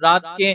رات کے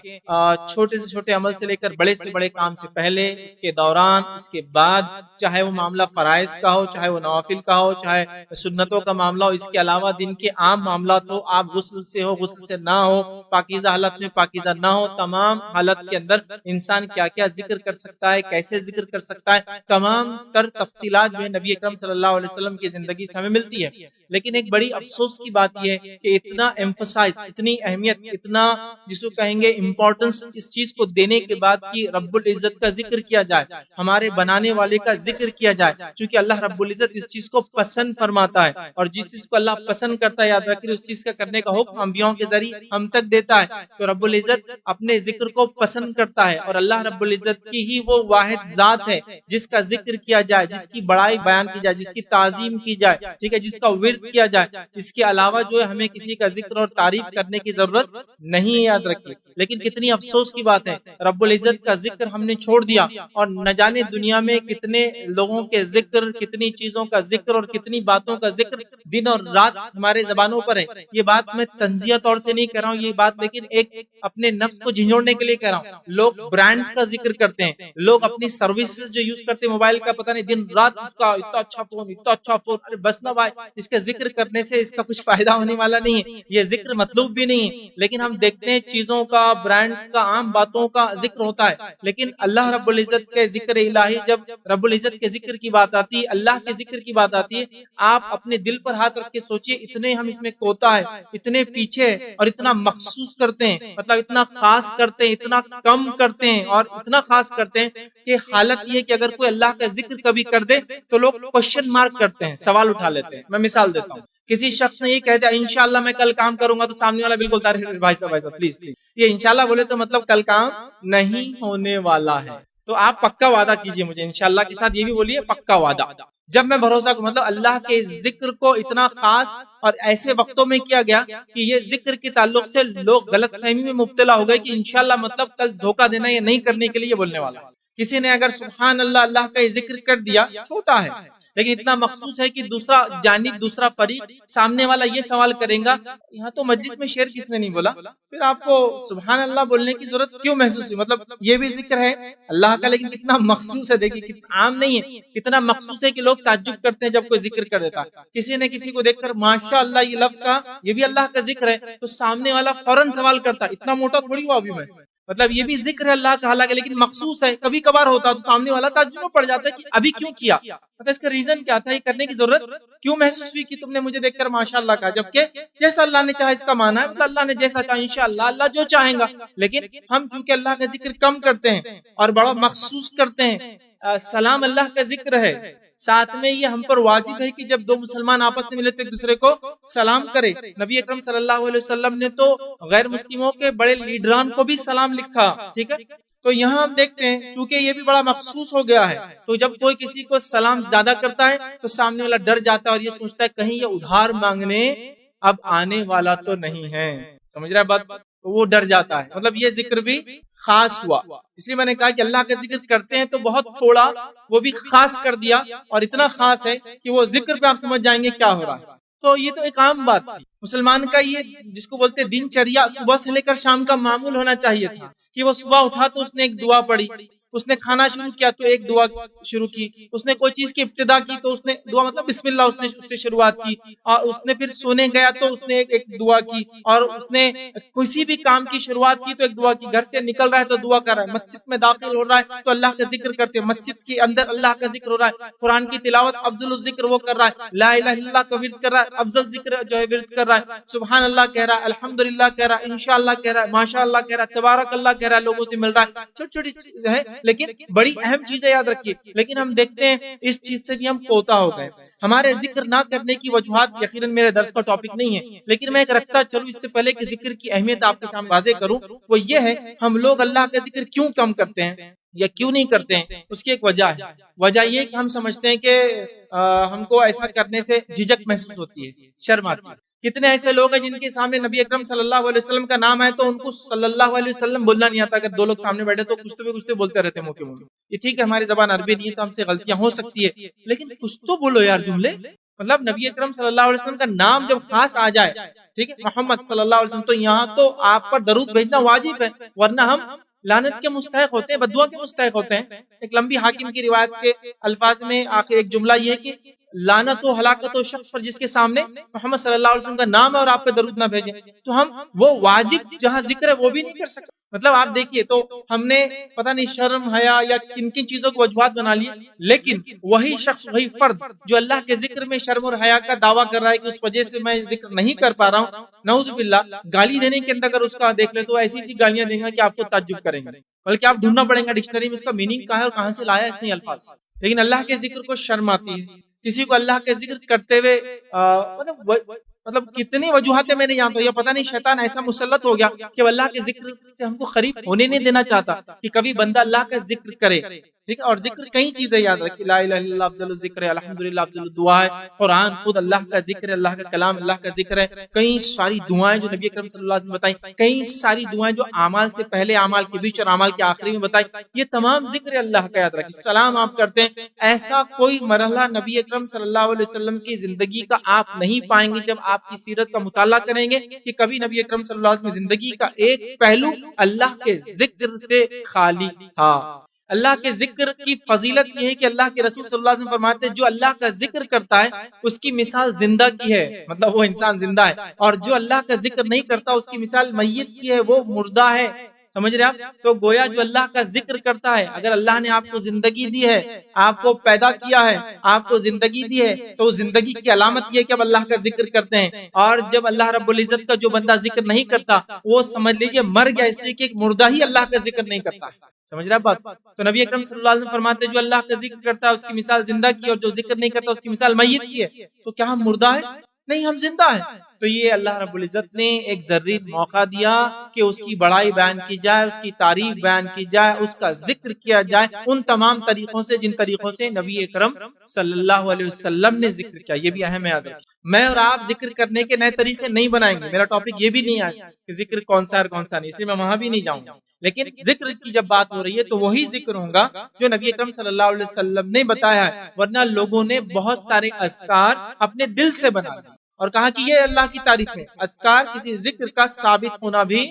چھوٹے سے چھوٹے عمل سے لے کر بڑے سے بڑے کام سے پہلے، اس کے دوران، اس کے بعد، چاہے وہ معاملہ فرائض کا ہو، چاہے وہ نوافل کا ہو، چاہے سنتوں کا معاملہ ہو، اس کے علاوہ دن کے عام معاملات ہو، آپ غسل سے ہو، غسل سے نہ ہو، پاکیزہ حالت میں پاکیزہ نہ ہو، تمام حالت کے اندر انسان کیا کیا ذکر کر سکتا ہے، کیسے ذکر کر سکتا ہے، تمام تر تفصیلات جو ہے نبی اکرم صلی اللہ علیہ وسلم کی زندگی سے ہمیں ملتی ہے۔ لیکن ایک بڑی افسوس کی بات یہ ہے کہ اتنا ایمفسائز، اتنی اہمیت، اتنا جس کو کہیں گے امپورٹنس اس چیز کو دینے کے بعد کہ رب العزت کا ذکر کیا جائے، ہمارے بنانے والے کا ذکر کیا جائے، چونکہ اللہ رب العزت اس چیز کو پسند فرماتا ہے، اور جس چیز کو اللہ پسند کرتا ہے، یاد رکھیں اس چیز کا کرنے کا حکم انبیاء کے ذریعے ہم تک دیتا ہے۔ تو رب العزت اپنے ذکر کو پسند کرتا ہے، اور اللہ رب العزت کی ہی وہ واحد ذات ہے جس کا ذکر کیا جائے، جس کی بڑائی بیان کی جائے، جس کی تعظیم کی جائے، ٹھیک ہے، جس کا ورد کیا جائے۔ اس کے علاوہ جو ہے ہمیں کسی کا ذکر اور تعریف کرنے کی ضرورت نہیں ہے، یاد رکھیے۔ لیکن کتنی افسوس کی بات ہے، رب العزت کا ذکر ہم نے چھوڑ دیا، اور نہ جانے دنیا میں کتنے لوگوں کے ذکر، کتنی چیزوں کا ذکر اور کتنی باتوں کا ذکر دن اور رات ہمارے زبانوں پر ہے۔ یہ بات میں تنزیہ طور سے نہیں کہہ رہا ہوں، یہ بات لیکن ایک اپنے نفس کو جھنجھوڑنے کے لیے کہہ رہا ہوں۔ لوگ برانڈز کا ذکر کرتے ہیں، لوگ اپنی سروسز جو یوز کرتے ہیں موبائل کا، پتہ نہیں دن رات اس کا اتنا اچھا فون، اتنا اچھا فون، ارے بس نہ بھائی، اس کا ذکر کرنے سے اس کا کچھ فائدہ ہونے والا نہیں ہے، یہ ذکر مطلوب بھی نہیں ہے۔ لیکن ہم دیکھتے ہیں چیزوں کا، برانڈز کا، عام باتوں کا ذکر ہوتا ہے، لیکن اللہ رب العزت کے ذکر الہی، جب رب العزت کے ذکر کی بات آتی ہے، اللہ کے ذکر کی بات آتی ہے، آپ اپنے دل پر ہاتھ رکھ کے سوچئے، اتنے ہم اس میں کوتا ہے، اتنے پیچھے، اور اتنا مخصوص کرتے ہیں، مطلب اتنا خاص کرتے ہیں، اتنا کم کرتے ہیں، اور اتنا خاص کرتے ہیں کہ حالت یہ کہ اگر کوئی اللہ کا ذکر کبھی کر دے تو لوگ کوشچن مارک کرتے ہیں، سوال اٹھا لیتے ہیں۔ میں مثال دیتا ہوں، کسی شخص نے یہ کہہ دیا انشاءاللہ میں کل کام کروں گا، تو سامنے والا بالکل بھائی صاحب پلیز پلیز، یہ انشاءاللہ بولے تو مطلب کل کام نہیں ہونے والا ہے، تو آپ پکا وعدہ کیجئے مجھے انشاءاللہ کے ساتھ، یہ بھی بولیے پکا وعدہ۔ جب میں بھروسہ کروں، مطلب اللہ کے ذکر کو اتنا خاص اور ایسے وقتوں میں کیا گیا کہ یہ ذکر کے تعلق سے لوگ غلط فہمی میں مبتلا ہو گئے کہ انشاءاللہ مطلب کل دھوکہ دینا یا نہیں کرنے کے لیے بولنے والا۔ کسی نے اگر سبحان اللہ، اللہ کا یہ ذکر کر دیا، چھوٹا ہے لیکن اتنا مخصوص ہے کہ دوسرا جانب، دوسرا فریق، سامنے والا یہ سوال کرے گا یہاں تو مجلس میں شعر کس نے نہیں بولا، پھر آپ کو سبحان اللہ بولنے کی ضرورت کیوں محسوس ہوئی؟ مطلب یہ بھی ذکر ہے اللہ کا، لیکن کتنا مخصوص ہے، دیکھیے کتنا عام نہیں ہے، کتنا مخصوص ہے کہ لوگ تعجب کرتے ہیں جب کوئی ذکر کر دیتا ہے۔ کسی نے کسی کو دیکھ کر ماشاء اللہ یہ لفظ کہا، یہ بھی اللہ کا ذکر ہے، تو سامنے والا فوراً سوال کرتا ہے اتنا موٹا تھوڑی ہوا ابھی میں، مطلب یہ بھی ذکر ہے اللہ کا حالانکہ، لیکن مخصوص ہے، کبھی کبھار ہوتا تو سامنے والا تعجب میں پڑ جاتا ہے کہ ابھی کیوں کیا، مطلب اس کا ریزن کیا تھا، یہ کرنے کی ضرورت کیوں محسوس ہوئی کہ تم نے مجھے دیکھ کر ماشاءاللہ کہا، جبکہ جیسا اللہ نے چاہا اس کا معنی ہے، مطلب اللہ نے جیسا چاہا انشاءاللہ، اللہ جو چاہیں گا، لیکن ہم چونکہ اللہ کا ذکر کم کرتے ہیں اور بڑا مخصوص کرتے ہیں۔ سلام اللہ کا ذکر ہے، ساتھ میں یہ ہم پر واجب ہے کہ جب دو مسلمان آپس میں ملے تو ایک دوسرے کو سلام کرے۔ نبی اکرم صلی اللہ علیہ وسلم نے تو غیر مسلموں کے بڑے لیڈران کو بھی سلام لکھا، ٹھیک ہے، تو یہاں ہم دیکھتے ہیں کیونکہ یہ بھی بڑا مخصوص ہو گیا ہے، تو جب کوئی کسی کو سلام زیادہ کرتا ہے تو سامنے والا ڈر جاتا ہے اور یہ سوچتا ہے کہیں یہ ادھار مانگنے اب آنے والا تو نہیں ہے، سمجھ رہا ہے بات، تو وہ ڈر جاتا ہے، مطلب یہ ذکر بھی خاص ہوا۔ اس لیے میں نے کہا کہ اللہ کا ذکر کرتے ہیں تو بہت تھوڑا، وہ بھی خاص کر دیا، اور اتنا خاص ہے کہ وہ ذکر پہ آپ سمجھ جائیں گے کیا ہو رہا ہے۔ تو یہ تو ایک عام بات تھی، مسلمان کا یہ جس کو بولتے دن چریا، صبح سے لے کر شام کا معمول ہونا چاہیے تھا کہ وہ صبح اٹھا تو اس نے ایک دعا پڑھی، اس نے کھانا شروع کیا تو ایک دعا شروع کی، اس نے کوئی چیز کی ابتدا کی تو اس نے دعا مطلب بسم اللہ اس نے شروعات کی، اور اس نے پھر سونے گیا تو اس نے ایک دعا کی، اور اس نے کسی بھی کام کی شروعات کی تو ایک دعا کی، گھر سے نکل رہا ہے تو دعا کر رہا ہے، مسجد میں داخل ہو رہا ہے تو اللہ کا ذکر کرتے ہیں، مسجد کے اندر اللہ کا ذکر ہو رہا ہے، قرآن کی تلاوت افضل الذکر وہ کر رہا ہے، لا الہ الا اللہ کا ورد کر رہا ہے، افضل ذکر جو ہے ورد کر رہا ہے، سبحان اللہ کہہ رہا ہے، الحمدللہ کہہ رہا ہے، انشاءاللہ کہہ رہا ہے، ماشاءاللہ کہہ رہا ہے، تبارک اللہ کہہ رہا ہے، لوگوں سے مل رہا ہے، چھوٹی چھوٹی چیزیں ہیں لیکن بڑی اہم چیزیں یاد رکھیے، لیکن ہم دیکھتے ہیں اس چیز سے بھی ہم کوتا ہو گئے۔ ہمارے ذکر نہ کرنے کی وجوہات یقیناً میرے درس کا ٹاپک نہیں ہے، لیکن میں ایک رکھتا چلوں اس سے پہلے کہ ذکر کی اہمیت آپ کے سامنے واضح کروں، وہ یہ ہے ہم لوگ اللہ کا ذکر کیوں کم کرتے ہیں یا کیوں نہیں کرتے ہیں، اس کی ایک وجہ ہے۔ وجہ یہ کہ ہم سمجھتے ہیں کہ ہم کو ایسا کرنے سے جھجک محسوس ہوتی ہے، شرم آتی ہے۔ کتنے ایسے لوگ ہیں جن کے سامنے نبی اکرم صلی اللہ علیہ وسلم کا نام ہے تو ان کو صلی اللہ علیہ وسلم بولنا نہیں آتا، اگر دو لوگ سامنے بیٹھے تو کچھ تو بولتے رہتے منہ کے منہ۔ یہ ٹھیک ہے ہماری زبان عربی نہیں ہے تو ہم سے غلطیاں ہو سکتی ہے، لیکن کچھ تو بولو یار جملے، مطلب نبی اکرم صلی اللہ علیہ وسلم کا نام جب خاص آ جائے، ٹھیک ہے، محمد صلی اللہ علیہ وسلم، تو یہاں تو آپ پر درود بھیجنا واجب ہے، ورنہ ہم لعنت کے مستحق ہوتے ہیں، بددعا کے مستحق ہوتے ہیں۔ ایک لمبی حاکم کی روایت کے الفاظ میں آخر ایک جملہ یہ ہے کہ لعنت و ہلاکت و شخص پر جس کے سامنے محمد صلی اللہ علیہ وسلم کا نام ہے اور آپ پہ درود نہ بھیجیں، تو ہم وہ واجب جہاں ذکر ہے وہ بھی نہیں کر سکتے۔ مطلب آپ دیکھیے، تو ہم نے پتہ نہیں شرم حیا یا کن کن چیزوں کو وجوہات بنا لی، لیکن وہی شخص، وہی فرد جو اللہ کے ذکر میں شرم اور حیا کا دعویٰ کر رہا ہے کہ اس وجہ سے میں ذکر نہیں کر پا رہا ہوں، نعوذ باللہ، گالی دینے کے اندر اگر اس کا دیکھ لیں تو ایسی ایسی گالیاں دیں گا کہ آپ کو تعجب کریں گے، بلکہ آپ ڈھونڈنا پڑیں گا ڈکشنری میں اس کا میننگ کہاں ہے اور کہاں سے لایا اس نے الفاظ۔ لیکن اللہ کے ذکر کو شرم آتی ہے، کسی کو اللہ کے ذکر کرتے ہوئے مطلب کتنی وجوہاتیں میں نے جانتا ہوں، یہ پتہ نہیں شیطان ایسا مسلط ہو گیا کہ اللہ کے ذکر سے ہم کو قریب ہونے نہیں دینا چاہتا کہ کبھی بندہ اللہ کا ذکر کرے، ٹھیک ہے۔ اور ذکر کئی چیزیں یاد رکھیں، لا الہ الا اللہ افضل الذکر ہے، الحمدللہ افضل الدعا ہے، قرآن خود اللہ کا ذکر ہے، اللہ کا کلام اللہ کا ذکر ہے، کئی ساری دعائیں جو نبی اکرم صلی اللہ علیہ وسلم نے بتائیں، کئی ساری دعائیں جو اعمال سے پہلے، اعمال کے بیچ اور اعمال کے آخری میں بتائی، یہ تمام ذکر اللہ کا یاد رکھیں۔ سلام آپ کرتے ہیں، ایسا کوئی مرحلہ نبی اکرم صلی اللہ علیہ وسلم کی زندگی کا آپ نہیں پائیں گے جب آپ کی سیرت کا مطالعہ کریں گے کہ کبھی نبی اکرم صلی اللہ علیہ وسلم کی زندگی کا ایک پہلو اللہ کے ذکر سے خالی تھا۔ اللہ کے ذکر کی فضیلت یہ ہے کہ اللہ کے رسول صلی اللہ علیہ وسلم فرماتے ہیں جو اللہ کا ذکر کرتا ہے اس کی مثال زندہ کی ہے، مطلب وہ انسان زندہ ہے، اور جو اللہ کا ذکر نہیں کرتا اس کی مثال میت کی ہے، وہ مردہ ہے۔ سمجھ رہے آپ؟ تو گویا جو اللہ کا ذکر کرتا ہے، اگر اللہ نے آپ کو زندگی دی ہے، آپ کو پیدا کیا ہے، آپ کو زندگی دی ہے، تو اس زندگی کی علامت یہ ہے کہ اب اللہ کا ذکر کرتے ہیں۔ اور جب اللہ رب العزت کا جو بندہ ذکر نہیں کرتا وہ سمجھ لیجئے مر گیا، اس لیے کہ ایک مردہ ہی اللہ کا ذکر نہیں کرتا۔ سمجھ رہے بات؟ تو نبی اکرم صلی اللہ علیہ وسلم فرماتے ہیں جو اللہ کا ذکر کرتا ہے اس کی مثال زندہ کی، اور جو ذکر نہیں کرتا اس کی مثال میت کی ہے۔ تو کیا ہم مردہ ہیں؟ نہیں، ہم زندہ ہیں۔ تو یہ اللہ رب العزت نے ایک ذریعہ موقع دیا کہ اس کی بڑائی بیان کی جائے، اس کی تعریف بیان کی جائے، اس کا ذکر کیا جائے ان تمام طریقوں سے جن طریقوں سے نبی اکرم صلی اللہ علیہ وسلم نے ذکر کیا۔ یہ بھی اہم یاد رکھیں، میں اور آپ ذکر کرنے کے نئے طریقے نہیں بنائیں گے، میرا ٹاپک یہ بھی نہیں ہے کہ ذکر کون سا اور کون سا نہیں، اس لیے میں وہاں بھی نہیں جاؤں گا، لیکن ذکر کی جب بات ہو رہی ہے تو وہی ذکر ہوگا جو نبی اکرم صلی اللہ علیہ وسلم نے بتایا ہے، ورنہ لوگوں نے بہت سارے اذکار اپنے دل سے بنا دیے اور کہا کہ یہ اللہ کی تعریف ہے۔ اذکار کسی ذکر کا ثابت ہونا بھی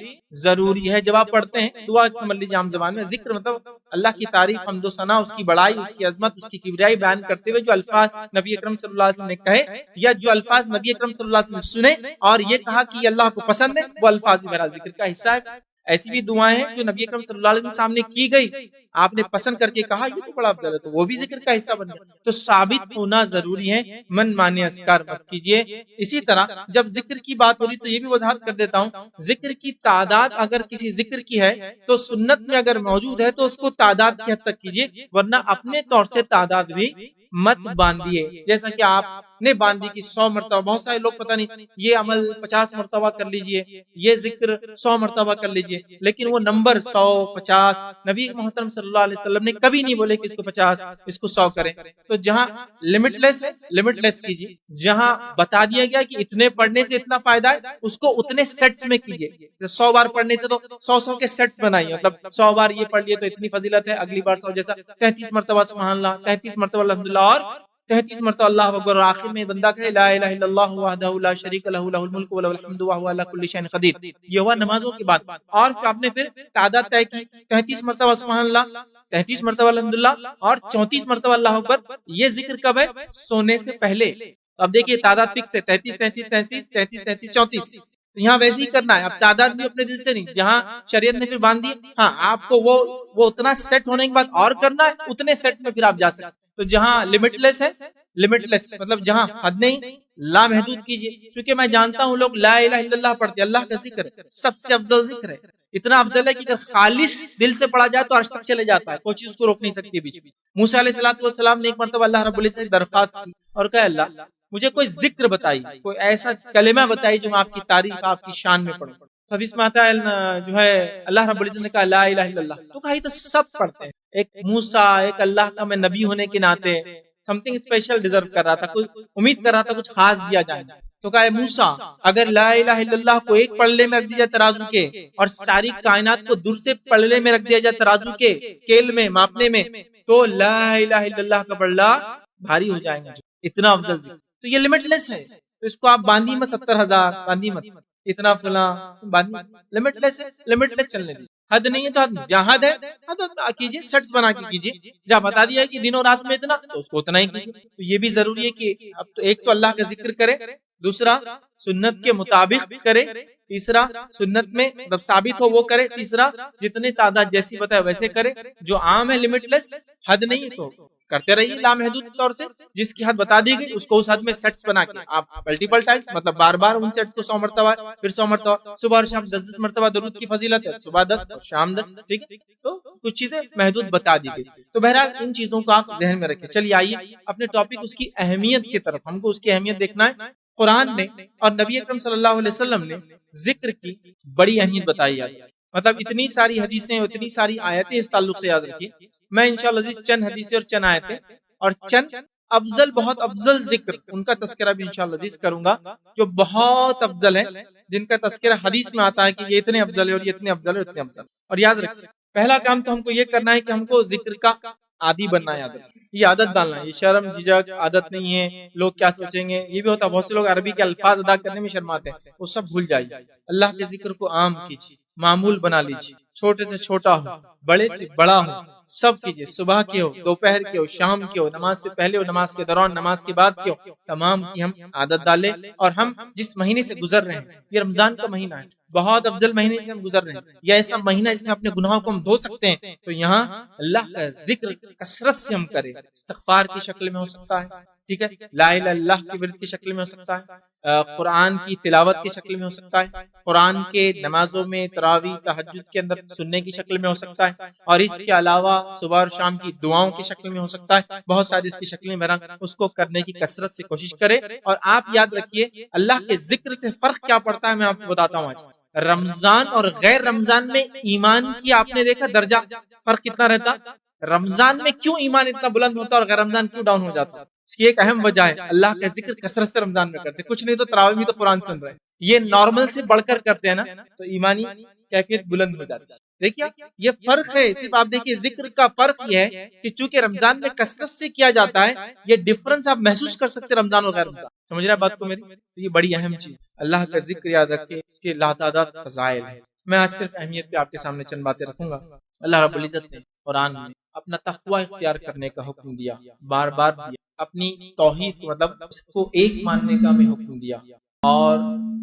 ضروری ہے۔ جب آپ پڑھتے ہیں دعا سمجھ لیجیے عام زبان میں، ذکر مطلب اللہ کی تعریف، حمد و ثنا، اس کی بڑائی، اس کی عظمت، اس کی کبریائی بیان کرتے ہوئے جو الفاظ نبی اکرم صلی اللہ علیہ وسلم نے کہے یا جو الفاظ نبی اکرم صلی اللہ علیہ وسلم نے سنے اور یہ کہا کہ یہ اللہ کو پسند ہے، وہ الفاظ میرا ذکر کا حصہ ہے۔ ایسی بھی دعائیں ہیں جو نبی اکرم صلی اللہ علیہ وسلم سامنے کی گئی، آپ نے پسند کر کے کہا یہ تو بڑا افضل ہے، تو وہ بھی ذکر کا حصہ بن گیا۔ تو ثابت ہونا ضروری ہے، من مانے اذکار مت کیجیے۔ اسی طرح جب ذکر کی بات ہو رہی تو یہ بھی وضاحت کر دیتا ہوں، ذکر کی تعداد اگر کسی ذکر کی ہے تو سنت میں اگر موجود ہے تو اس کو تعداد کی حد تک کیجیے، ورنہ اپنے طور سے تعداد بھی مت باندھیے۔ جیسا کہ آپ نے باندھی کی 100 مرتبہ، بہت سارے لوگ پتہ نہیں یہ عمل 50 مرتبہ کر لیجئے، یہ ذکر 100 مرتبہ کر لیجئے، لیکن وہ نمبر 100 50 نبی محترم صلی اللہ علیہ وسلم نے کبھی نہیں بولے کہ اس کو 50 اس کو 100 کریں۔ تو جہاں لمٹ لیس ہے لمٹ لیس کیجیے، جہاں بتا دیا گیا کہ اتنے پڑھنے سے اتنا فائدہ ہے اس کو اتنے سیٹس میں کیجیے۔ 100 بار پڑھنے سے تو 100 کے سیٹس بنائیے، مطلب 100 بار یہ پڑھ لیے تو اتنی فضیلت ہے، اگلی بار 100، جیسا 33 مرتبہ سبحان اللہ، 33 مرتبہ الحمدللہ اور 33 مرتبہ اللہ اکبر، اور آخر میں بندہ کہے لا الہ الا اللہ وحدہ لا شریک لہ لہ الملک و لہ الحمد وہو علی کل شیء قدیر۔ یہ ہوا نمازوں کی بات، اور آپ نے پھر تعداد طے کی، 33 مرتبہ سبحان اللہ، 33 مرتبہ الحمدللہ اور 34 مرتبہ اللہ اکبر۔ یہ ذکر کب ہے؟ سونے سے پہلے۔ اب دیکھیے تعداد فکس ہے، 33 33 33 33 33 34۔ یہاں ویسے ہی کرنا ہے، اب تعداد بھی اپنے دل سے نہیں، جہاں شریعت نے پھر باندھ دی، ہاں آپ کو وہ اتنا سیٹ ہونے کے بعد اور کرنا ہے، اتنے سیٹ میں پھر آپ جا سکتے۔ تو جہاں لمٹ لیس ہے لمٹ لیس، مطلب جہاں حد نہیں لامحدود کیجیے، کیونکہ میں جانتا ہوں لوگ لا الہ الا اللہ پڑھتے، اللہ کا ذکر ہے سب سے افضل ذکر ہے، اتنا افضل ہے کہ اگر خالص دل سے پڑھا جائے تو عرش تک چلے جاتا ہے، کوئی چیز اس کو روک نہیں سکتی بیچ میں۔ موسیٰ علیہ السلام نے ایک مرتبہ اللہ رب العزت سے درخواست کی اور کہا اللہ مجھے کوئی ذکر بتائیے، کوئی ایسا کلمہ بتائیے جو میں آپ کی تعریف آپ کی شان میں پڑھوں۔ اب اس میں آتا ہے جو ہے اللہ رب العزت نے کہا لا الہ الا اللہ، تو کہا یہ تو سب پڑھتے ہیں، ایک موسیٰ ایک اللہ کا میں نبی ہونے کے ناطے سم تھنگ اسپیشل ڈیزرو کر رہا تھا، کوئی امید کر رہا تھا کچھ خاص دیا جائے، تو کہا موسیٰ اگر لا الہ الا اللہ کو ایک پلڑے میں رکھ دیا جائے ترازو کے، اور ساری کائنات کو دوسرے پلڑے میں رکھ دیا جائے ترازو کے اسکیل میں ماپنے میں، تو لا الہ الا اللہ کا پلڑا بھاری ہو جائے گا، اتنا افضل ذکر۔ تو یہ لمٹ لیس ہے، تو اس کو آپ باندھی مت 70,000 باندھی مت اتنا فلاں باندھی، لمٹ لیس ہے، لمٹ لیس چلنے دی، حد نہیں ہے تو حد نہیں، جہاں حد ہے حد کیجیے، سیٹس بنا کے کیجیے، جہاں بتا دیا ہے کہ دن اور رات میں اتنا تو اس کو اتنا ہی کیجیے۔ تو یہ بھی ضروری ہے کہ اب تو ایک تو اللہ کا ذکر کرے، دوسرا سنت کے مطابق کرے، تیسرا سنت میں مطلب ثابت ہو وہ کرے، تیسرا جتنے تعداد جیسی بتائے ویسے کرے، جو عام ہے لمٹ لیس، حد نہیں ہے تو کرتے رہیے لامحدود طور سے، جس کی حد بتا دی گئی اس کو اس حد میں سیٹس بنا کے آپ ملٹیپل ٹائم مطلب بار بار ان سیٹس کو 100 مرتبہ پھر 100 مرتبہ، صبح اور شام 10 مرتبہ درود کی فضیلت ہے، صبح 10 اور شام 10، ٹھیک ہے، تو کچھ چیزیں محدود بتا دی گئی۔ تو بہرحال ان چیزوں کو آپ ذہن میں رکھیں۔ چلیے آئیے اپنے ٹاپک اس کی اہمیت کی طرف، ہم کو اس کی اہمیت دیکھنا ہے۔ قرآن نے اور نبی اکرم صلی اللہ علیہ وسلم نے ذکر کی بڑی اہمیت بتائی ہے، مطلب اتنی ساری حدیثیں اتنی ساری آیتیں اس تعلق سے یاد رکھیے۔ میں انشاءاللہ چند حدیثیں اور چند آیتیں اور چند افضل بہت افضل ذکر ان کا تذکرہ بھی انشاءاللہ کروں گا، جو بہت افضل ہے، جن کا تذکرہ حدیث میں آتا ہے کہ یہ اتنے افضل ہے اور یہ اتنے افضل ہے اتنے افضل۔ اور یاد رکھیے پہلا کام تو ہم کو یہ کرنا ہے کہ ہم کو ذکر کا عادی بننا ہے، یہ عادت ڈالنا ہے، یہ شرم جھجک عادت نہیں ہے، لوگ کیا سوچیں گے یہ بھی ہوتا ہے۔ بہت سے لوگ عربی کے الفاظ ادا کرنے میں شرماتے ہیں، وہ سب بھول جائیے، اللہ کے ذکر کو عام کیجیے، معمول بنا لیجیے، چھوٹے سے چھوٹا ہو بڑے سے بڑا ہو سب کیجیے، صبح کے ہو دوپہر کے ہو شام کے ہو، نماز سے پہلے ہو نماز کے دوران نماز کے بعد کے ہو، تمام کی ہم عادت ڈالیں۔ اور ہم جس مہینے سے گزر رہے ہیں یہ رمضان کا مہینہ ہے، بہت افضل مہینے سے ہم گزر رہے ہیں، یہ ایسا مہینہ جس میں اپنے گناہوں کو ہم دھو سکتے ہیں، تو یہاں اللہ کا ذکر کثرت سے ہم کریں، استغفار کی شکل میں ہو سکتا ہے، ٹھیک ہے، لا الہ الا اللہ کی ورد کی شکل میں ہو سکتا ہے، قرآن کی تلاوت کی شکل میں ہو سکتا ہے، قرآن کے نمازوں میں تراویح تہجد کے اندر سننے کی شکل میں ہو سکتا ہے، اور اس کے علاوہ صبح اور شام کی دعاؤں کی شکل میں ہو سکتا ہے، بہت ساری اس کی شکلیں بہرحال اس کو کرنے کی کثرت سے کوشش کرے۔ اور آپ یاد رکھیے اللہ کے ذکر سے فرق کیا پڑتا ہے میں آپ کو بتاتا ہوں آج۔ رمضان اور غیر رمضان میں ایمان کی آپ نے دیکھا درجہ فرق کتنا رہتا، رمضان میں کیوں ایمان اتنا بلند ہوتا اور غیر رمضان کیوں ڈاؤن ہو جاتا؟ اس کی ایک اہم وجہ ہے اللہ کا ذکر کثرت سے رمضان میں کرتے، کچھ نہیں تو تراویح میں تو قرآن سن رہے ہیں، یہ نارمل سے بڑھ کر کرتے ہیں نا، تو ایمانی کیفیت بلند ہو جاتی ہے۔ دیکھیے یہ فرق ہے، صرف آپ دیکھیے ذکر کا فرق یہ ہے کہ چونکہ رمضان میں کثرت سے کیا جاتا ہے، یہ ڈفرنس آپ محسوس کر سکتے رمضان اور غیر رمضان، سمجھ رہے ہیں بات کو میری؟ تو یہ بڑی اہم چیز، اللہ کا ذکر یاد رکھے، اس کے لاتعداد فضائل ہیں۔ میں آج صرف اہمیت پہ آپ کے سامنے چند باتیں رکھوں گا۔ اللہ رب العزت نے قرآن میں اپنا تقوی اختیار کرنے کا حکم دیا، بار بار دیا، اپنی توحید مطلب اس کو ایک ماننے کا میں حکم دیا، اور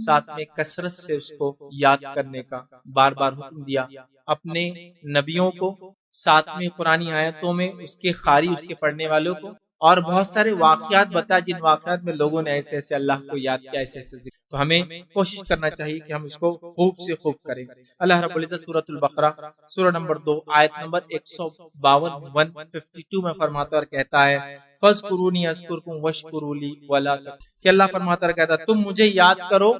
ساتھ میں کثرت سے اس کو یاد کرنے کا بار بار حکم دیا، اپنے نبیوں کو ساتھ میں قرآنی آیتوں میں اس کے قاری اس کے پڑھنے والوں کو، اور بہت سارے واقعات بتا جن واقعات میں لوگوں نے ایسے ایسے اللہ کو یاد کیا، ایسے ایسے ذکر، تو ہمیں کوشش کرنا چاہیے کہ ہم اس کو خوب سے خوب کریں۔ اللہ رب العزت سورۃ البقرہ سورہ نمبر 2 آیت نمبر 152 152 میں فرماتا اور کہتا ہے فَاذْكُرُونِي أَذْكُرْكُمْ وَاشْكُرُوا لِي وَلَا تَكْفُرُونِ، کہ اللہ فرماتا اور کہتا ہے تم مجھے یاد کرو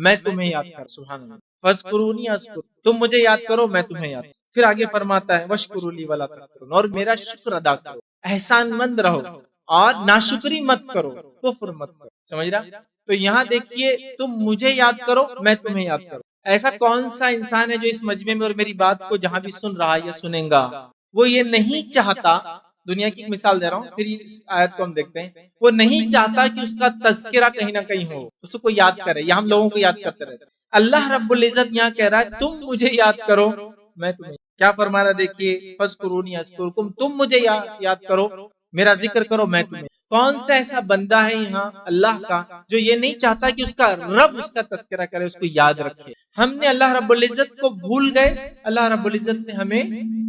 میں تمہیں یاد کروں، سبحان اللہ، فَاذْكُرُونِي أَذْكُرْكُمْ، تم مجھے یاد کرو میں تمہیں یاد کروں۔ پھر آگے فرماتا ہے وَاشْكُرُوا لِي وَلَا تَكْفُرُونِ، اور میرا شکر ادا کرو، احسان مند رہو اور ناشکری مت کرو، کفر مت کرو، سمجھ رہا؟ تو یہاں دیکھیے تم مجھے یاد کرو میں تمہیں یاد کروں، ایسا کون سا انسان ہے جو اس مجمع میں اور میری بات کو جہاں بھی سن رہا ہے یا سنیں گا وہ یہ نہیں چاہتا، دنیا کی مثال دے رہا ہوں، پھر اس آیت کو ہم دیکھتے ہیں، وہ نہیں چاہتا کہ اس کا تذکرہ کہیں نہ کہیں ہو، اس کو یاد کرے، یا ہم لوگوں کو یاد کرتے رہتے ہیں۔ اللہ رب العزت یہاں کہہ رہا ہے تم مجھے یاد کرو میں تمہیں، کیا فرما رہا دیکھیے فَاذْكُرُونِي أَذْكُرْكُمْ، تم مجھے یاد کرو میرا ذکر کرو میں تمہیں۔ کون سا ایسا بندہ ہے یہاں اللہ کا جو یہ نہیں چاہتا کہ اس کا رب اس کا تذکرہ کرے، اس کو یاد رکھے؟ ہم نے اللہ رب العزت کو بھول گئے، اللہ رب العزت نے ہمیں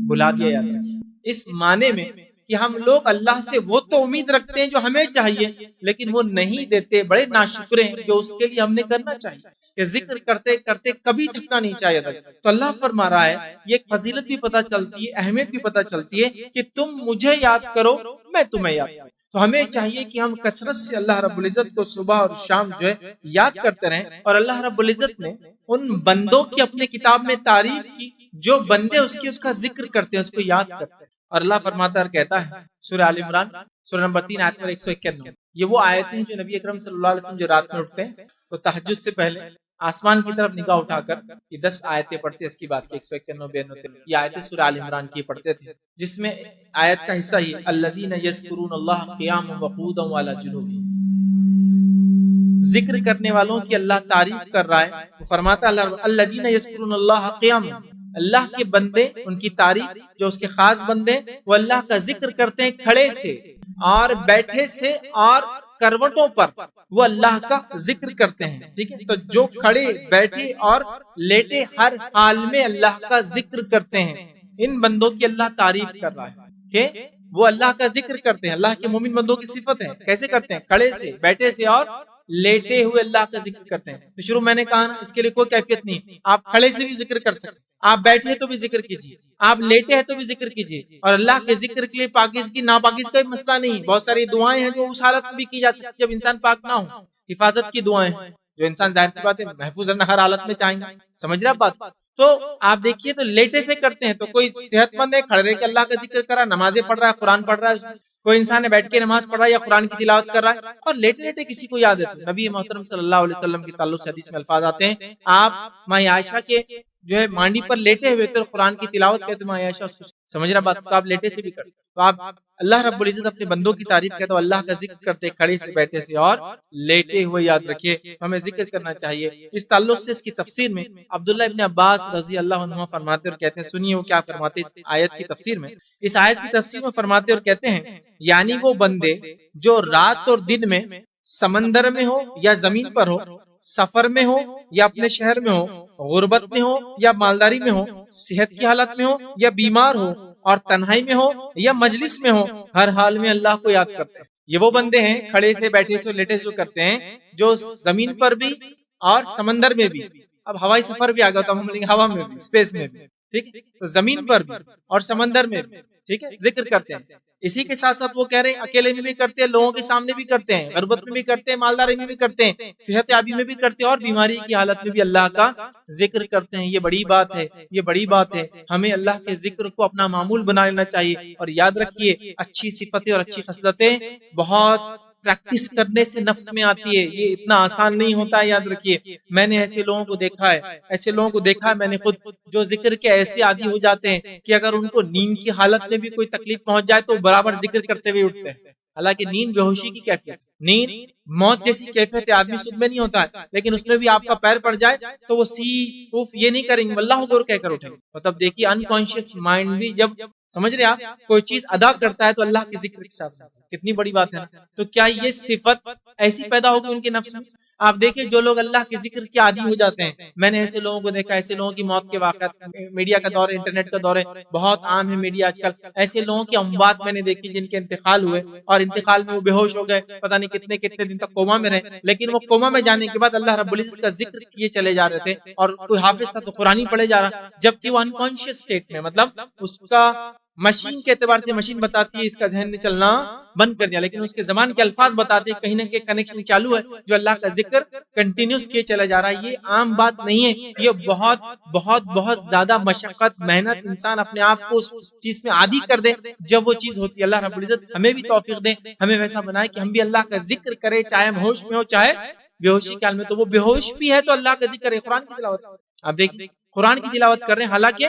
بلا دیا یاد رکھے، اس معنی میں کہ ہم لوگ اللہ سے وہ تو امید رکھتے ہیں جو ہمیں چاہیے لیکن وہ نہیں دیتے، بڑے ناشکرے ہیں جو اس کے لیے ہم نے کرنا چاہیے، کہ ذکر کرتے کرتے کبھی تھکنا نہیں چاہیے تھا۔ تو اللہ فرما رہا ہے یہ ایک فضیلت بھی پتہ چلتی ہے، اہمیت بھی پتہ چلتی ہے کہ تم مجھے یاد کرو میں تمہیں یاد کروں۔ تو ہمیں چاہیے کہ ہم کثرت سے اللہ رب العزت کو صبح اور شام جو ہے یاد کرتے رہیں، اور اللہ رب العزت نے ان بندوں کی اپنے کتاب میں تعریف کی جو بندے اس کا ذکر کرتے ہیں، اس کو یاد کرتے ہیں۔ اور اللہ فرماتا ہے کہتا ہے سورہ آل عمران سورہ نمبر 3 آیت نمبر 191، یہ وہ آیت ہیں جو نبی اکرم صلی اللہ علیہ وسلم جو رات میں اٹھتے ہیں تو تہجد سے پہلے آسمان کی طرف نگاہ اٹھا کر یہ 10 آیتیں پڑھتے، اس کی بات کی 191 92 یہ آیتیں سورہ آل عمران کی پڑھتے تھے، جس میں آیت کا حصہ یہ الذین یذکرون اللہ قیاما وقعودا وعلی جنوبہم، ذکر کرنے والوں کی اللہ تعریف کر رہا ہے. وہ فرماتا ہے الذین یذکرون اللہ قیاما، اللہ کے بندے ان کی تعریف جو اس کے خاص بندے وہ اللہ کا ذکر کرتے ہیں کھڑے سے اور بیٹھے سے اور کروٹوں پر وہ اللہ کا ذکر کرتے ہیں. ٹھیک ہے، تو جو کھڑے بیٹھے اور لیٹے ہر حال میں اللہ کا ذکر کرتے ہیں، ان بندوں کی اللہ تعریف کر رہا ہے کہ وہ اللہ کا ذکر کرتے ہیں. اللہ کے مومن بندوں کی صفت ہے. کیسے کرتے ہیں؟ کھڑے سے، بیٹھے سے اور لیٹے ہوئے اللہ کا ذکر کرتے ہیں. تو شروع میں نے کہا نا، اس کے لیے کوئی کیفیت نہیں. آپ کھڑے سے بھی ذکر کر سکتے، آپ بیٹھے تو بھی ذکر کیجیے، آپ لیٹے ہیں تو بھی ذکر کیجیے. اور اللہ کے ذکر کے لیے پاکیزگی ناپاکیزگی کا مسئلہ نہیں. بہت ساری دعائیں ہیں جو اس حالت میں بھی کی جا سکتی جب انسان پاک نہ ہو. حفاظت کی دعائیں ہیں جو انسان ظاہر سی بات ہے محفوظ رہنا ہر حالت میں چاہیں گے. سمجھ رہے آپ بات؟ تو آپ دیکھیے تو لیٹے سے کرتے ہیں. تو کوئی صحت مند ہے کھڑے کے اللہ کا ذکر کر رہا ہے، نمازیں پڑھ رہا ہے، قرآن پڑھ رہا ہے. کوئی انسان ہے بیٹھ کے نماز پڑھ رہا ہے یا قرآن کی تلاوت کر رہا ہے اور لیٹے لیٹے کسی کو یاد ہے. نبی محترم صلی اللہ علیہ وسلم کے تعلق سے حدیث میں الفاظ آتے ہیں، آپ ماں عائشہ کے جو ہے مانڈی پر لیٹے ہوئے تو قرآن کی تلاوت کرتے ماں عائشہ. سمجھ رہا بات؟ تو آپ لیٹے سے بھی کرتے. تو آپ اللہ رب العزت اپنے بندوں کی تعریف کرتے تو اللہ کا ذکر کرتے کھڑے سے، بیٹھے سے اور لیٹے ہوئے. یاد رکھیے ہمیں ذکر کرنا چاہیے. اس تعلق سے اس کی تفسیر میں عبداللہ ابن عباس رضی اللہ عنہ فرماتے اور کہتے ہیں، سنیے وہ کیا فرماتے اس آیت کی تفسیر میں. اس آیت کی تفسیر میں فرماتے اور کہتے ہیں، یعنی وہ بندے جو رات اور دن میں سمندر میں ہو یا زمین پر ہو، سفر میں ہو یا اپنے شہر میں ہو، غربت میں ہو یا مالداری میں ہو، صحت کی حالت میں ہو یا بیمار ہو، اور تنہائی میں ہو یا مجلس میں ہو، ہر حال میں اللہ کو یاد کرتے ہیں. یہ وہ بندے ہیں کھڑے سے، بیٹھے سے، لیٹے سے جو کرتے ہیں، جو زمین پر بھی اور سمندر میں بھی. اب ہوائی سفر بھی آ گیا تو ہم بولیں گے ہوا میں بھی، اسپیس میں بھی. ٹھیک ہے، تو زمین پر بھی اور سمندر میں بھی ٹھیک ہے ذکر کرتے ہیں. اسی کے ساتھ ساتھ وہ کہہ رہے ہیں اکیلے میں بھی کرتے ہیں، لوگوں کے سامنے بھی کرتے ہیں، غربت میں بھی کرتے ہیں، مالداری میں بھی کرتے ہیں، صحت یابی میں بھی کرتے ہیں، اور بیماری کی حالت میں بھی اللہ کا ذکر کرتے ہیں. یہ بڑی بات ہے، یہ بڑی بات ہے. ہمیں اللہ کے ذکر کو اپنا معمول بنا لینا چاہیے. اور یاد رکھیے اچھی صفتیں اور اچھی خصلتیں بہت پریکٹس کرنے سے نفس میں آتی ہے. یہ اتنا آسان نہیں ہوتا ہے. یاد رکھیے میں نے ایسے لوگوں کو دیکھا ہے، ایسے لوگوں کو دیکھا ہے میں نے خود، جو ذکر کے ایسے عادی ہو جاتے ہیں کہ اگر ان کو نیند کی حالت میں بھی کوئی تکلیف پہنچ جائے تو برابر ذکر کرتے ہوئے اٹھتے ہیں. حالانکہ نیند بے ہوشی کی کیفیت، نیند موت جیسی کیفیت ہے. آدمی سود میں نہیں ہوتا ہے، لیکن اس میں بھی آپ کا پیر پڑ جائے تو وہ یہ نہیں کریں گے، واللہ اکبر کہہ کر اٹھیں گے. مطلب دیکھیے انکانشیس مائنڈ بھی جب سمجھ رہے آپ کوئی چیز ادا کرتا ہے تو اللہ کے ذکر کے ساتھ کتنی بڑی بات ہے. تو کیا یہ صفت ایسی پیدا ہوگی ان کے نفس میں؟ آپ دیکھیں جو لوگ اللہ کے ذکر کے عادی ہو جاتے ہیں، میں نے ایسے لوگوں کو دیکھا، ایسے لوگوں کی موت کے واقعات، میڈیا کا دور ہے، انٹرنیٹ کا دور ہے، بہت عام ہے میڈیا آج کل. ایسے لوگوں کی اموات میں نے دیکھی جن کے انتقال ہوئے اور انتقال میں وہ بے ہوش ہو گئے، پتہ نہیں کتنے کتنے دن تک کوما میں رہے، لیکن وہ کوما میں جانے کے بعد اللہ رب العزت کا ذکر کیے چلے جا رہے تھے. اور کوئی حافظ تھا تو قرآن ہی پڑھے جا رہا، جبکہ وہ انکانشیس اسٹیٹ میں، مطلب اس کا مشین کے اعتبار سے مشین بتاتی ہے اس کا ذہن نے چلنا بند کر دیا، لیکن اس کے زبان کے الفاظ بتاتے ہیں کہیں نہ کہیں کنیکشن چالو ہے، جو اللہ کا ذکر کنٹینیوس کیے چلا جا رہا ہے. یہ عام بات نہیں ہے، یہ بہت بہت بہت زیادہ مشقت، محنت، انسان اپنے آپ کو اس چیز میں عادی کر دے جب وہ چیز ہوتی ہے. اللہ رب العزت ہمیں بھی توفیق دے، ہمیں ویسا بنائے کہ ہم بھی اللہ کا ذکر کریں، چاہے ہم ہوش میں ہو چاہے بے ہوشی کے حال میں. تو وہ بے ہوش بھی ہے تو اللہ کا ذکر ہے، قرآن کی تلاوت. آپ دیکھیں قرآن کی تلاوت کر رہے ہیں، حالانکہ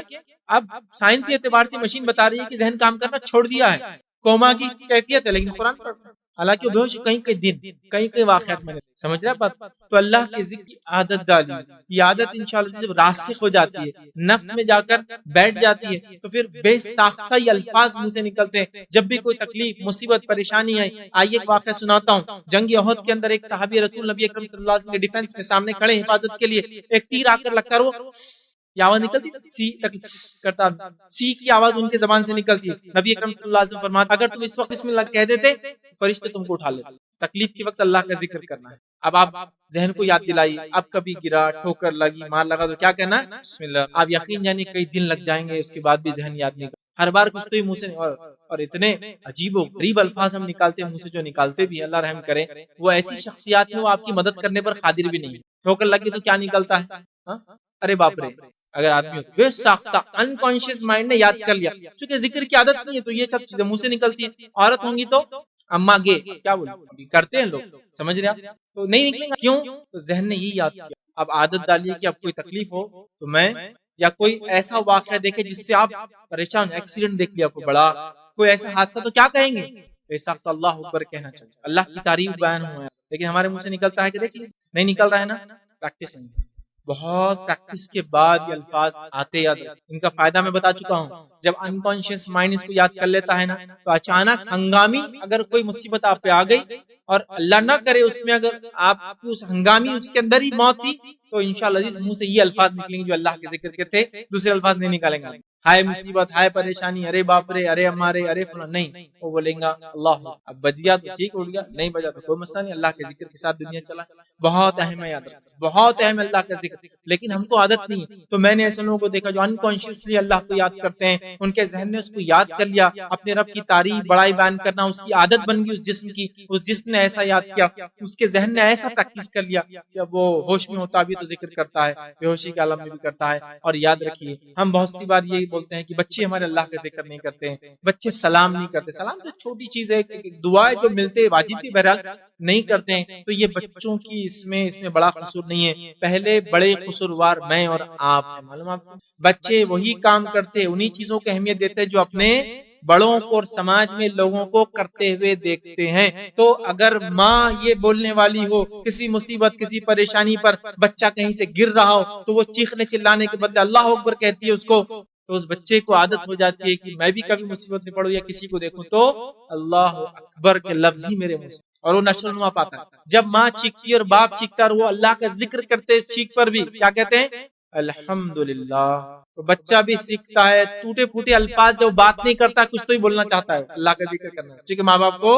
اب سائنسی اعتبار سے مشین بتا رہی ہے کہ ذہن کام کرنا چھوڑ دیا ہے، کوما کی کیفیت ہے، لیکن قرآن پڑھ رہا ہے. حالانکہ وہ بے ہوش کہیں کہیں دن کہیں کہیں واقعات میں سمجھ رہا بات. تو اللہ کے ذکر کی عادت ڈالی، یہ عادت انشاءاللہ جب راسخ ہو جاتی ہے، نفس میں جا کر بیٹھ جاتی ہے، تو پھر بے ساختہ یہ الفاظ منہ سے نکلتے ہیں جب بھی کوئی تکلیف، مصیبت، پریشانی ہے. آئیے ایک واقعہ سناتا ہوں. جنگ احد کے اندر ایک صحابی رسول نبی اکرم صلی اللہ علیہ وسلم کے ڈیفنس میں سامنے کھڑے حفاظت کے لیے، ایک تیر آ کر لگتا ہے، وہ یہ آواز نکلتی سی کرتا، سی کی آواز ان کے زبان سے نکلتی ہے. نبی اکرم صلی اللہ علیہ وسلم فرماتے اگر تم اس وقت بسم اللہ کہہ دیتے فرشتے تم کو اٹھا لیتے. تکلیف کے وقت اللہ کا ذکر کرنا ہے. اب آپ ذہن کو یاد دلائیے، اب کبھی گرا، ٹھوکر لگی، مار لگا تو کیا کہنا ہے؟ بسم اللہ. آپ یقین جانیے کئی دن لگ جائیں گے اس کے بعد بھی ذہن یاد نہیں. ہر بار کچھ تو ہی منہ سے، اور اتنے عجیب و غریب الفاظ ہم نکالتے ہیں منہ سے، جو نکالتے بھی اللہ رحم کرے. وہ ایسی شخصیات ہیں وہ آپ کی مدد کرنے پر قادر بھی نہیں. ٹھوکر لگی تو کیا نکلتا ہے؟ ارے باپ رے. اگر آدمی بے ساختہ انکانشیس مائنڈ نے یاد کر لیا، چونکہ ذکر کی عادت نہیں ہے تو یہ سب چیزیں منہ سے نکلتی ہیں. عورت ہوں گی تو اما گے کیا بولے کرتے ہیں لوگ، سمجھ رہے آپ؟ تو نہیں نکلیں گا. کیوں؟ تو ذہن نے یہی یاد کیا. اب عادت ڈالیے کہ اب کوئی تکلیف ہو تو میں، یا کوئی ایسا واقعہ دیکھے جس سے آپ پریشان، ایکسیڈنٹ دیکھ لیا کوئی بڑا، کوئی ایسا حادثہ، تو کیا کہیں گے؟ بے ساختہ اللہ اکبر کہنا چاہیے، اللہ کی تعریف بیان ہوا ہے. لیکن ہمارے منہ سے نکلتا ہے کہ دیکھیے نہیں نکل رہا ہے نا، پریکٹس نہیں، بہت پریکٹس کے بعد یہ الفاظ آتے یاد رہتے۔ ان کا فائدہ میں بتا چکا ہوں، جب انکانشیس مائنڈ اس کو یاد کر لیتا ہے نا تو اچانک ہنگامی اگر کوئی مصیبت آپ پہ آ گئی اور اللہ نہ کرے اس میں اگر آپ کی اس ہنگامی اس کے اندر ہی موت تھی تو انشاءاللہ عزیز منہ سے یہ الفاظ نکلیں گے جو اللہ کے ذکر کے تھے، دوسرے الفاظ نہیں نکالیں گے۔ ہائے مصیبت، ہائے پریشانی، ارے باپ رے، ارے ہمارے، ارے فلاں، نہیں، وہ بولیں گا اللہ، اب بچ گیا تو ٹھیک ہو گیا، نہیں بچا تو کوئی مسئلہ نہیں، اللہ کے ذکر کے ساتھ دنیا چلا۔ بہت اہم ہے، یاد رکھنا، بہت اہم ہے اللہ کا ذکر، لیکن ہم کو عادت نہیں ہے۔ تو میں نے ایسے لوگوں کو دیکھا جو انکانشیسلی اللہ کو یاد کرتے ہیں، ان کے ذہن نے اس کو یاد کر لیا، اپنے رب کی تعریف بڑائی بیان کرنا اس کی عادت بن گئی، اس جسم کی، اس جسم نے ایسا یاد کیا، اس کے ذہن نے ایسا پریکٹس کر لیا کہ اب وہ ہوش میں ہوتا بھی تو ذکر کرتا ہے، بے ہوشی کے عالم میں بھی کرتا ہے۔ اور یاد رکھیے ہم بہت سی بار یہی بولتے ہیں کہ بچے ہمارے اللہ کا ذکر نہیں کرتے ہیں، بچے سلام نہیں کرتے، سلام تو چھوٹی چیز ہے، ایک دعا ہے جو ملتے واجب بھی بہرحال نہیں کرتے ہیں، تو یہ بچوں کی اس میں بڑا قصور نہیں ہے۔ پہلے بڑے قصوروار میں اور آپ ہیں، معلوم آپ کو، بچے وہی کام کرتے، انہی چیزوں کو اہمیت دیتے جو اپنے بڑوں کو اور سماج میں لوگوں کو کرتے ہوئے دیکھتے ہیں۔ تو اگر ماں یہ بولنے والی ہو کسی مصیبت کسی پریشانی پر، بچہ کہیں سے گر رہا ہو تو وہ چیخنے چلانے کے بدلے اللہ اکبر کہتی ہے اس کو، تو اس بچے کو عادت ہو جاتی ہے کہ میں بھی کبھی مصیبت میں پڑوں یا کسی کو دیکھوں تو اللہ اکبر کے لفظ ہی میرے منہ سے، اور وہ نشر نما پاتا ہے۔ جب ماں چیختی اور باپ چیختا اور وہ اللہ کا ذکر کرتے چیخ پر بھی کیا کہتے ہیں؟ الحمدللہ۔ تو بچہ بھی سیکھتا ہے، ٹوٹے پھوٹے الفاظ جو بات نہیں کرتا کچھ تو ہی بولنا چاہتا ہے، اللہ کا ذکر کرنا ہے، کیونکہ ماں باپ کو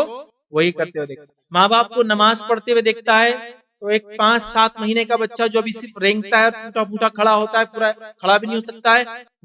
وہی کرتے ہوئے دیکھتا ہے۔ ماں باپ کو نماز پڑھتے ہوئے دیکھتا ہے تو ایک 5-7 مہینے کا بچہ جو ابھی صرف رینگتا ہے، ٹوٹا پھوٹا کھڑا ہوتا ہے، پورا کھڑا بھی نہیں ہو سکتا ہے،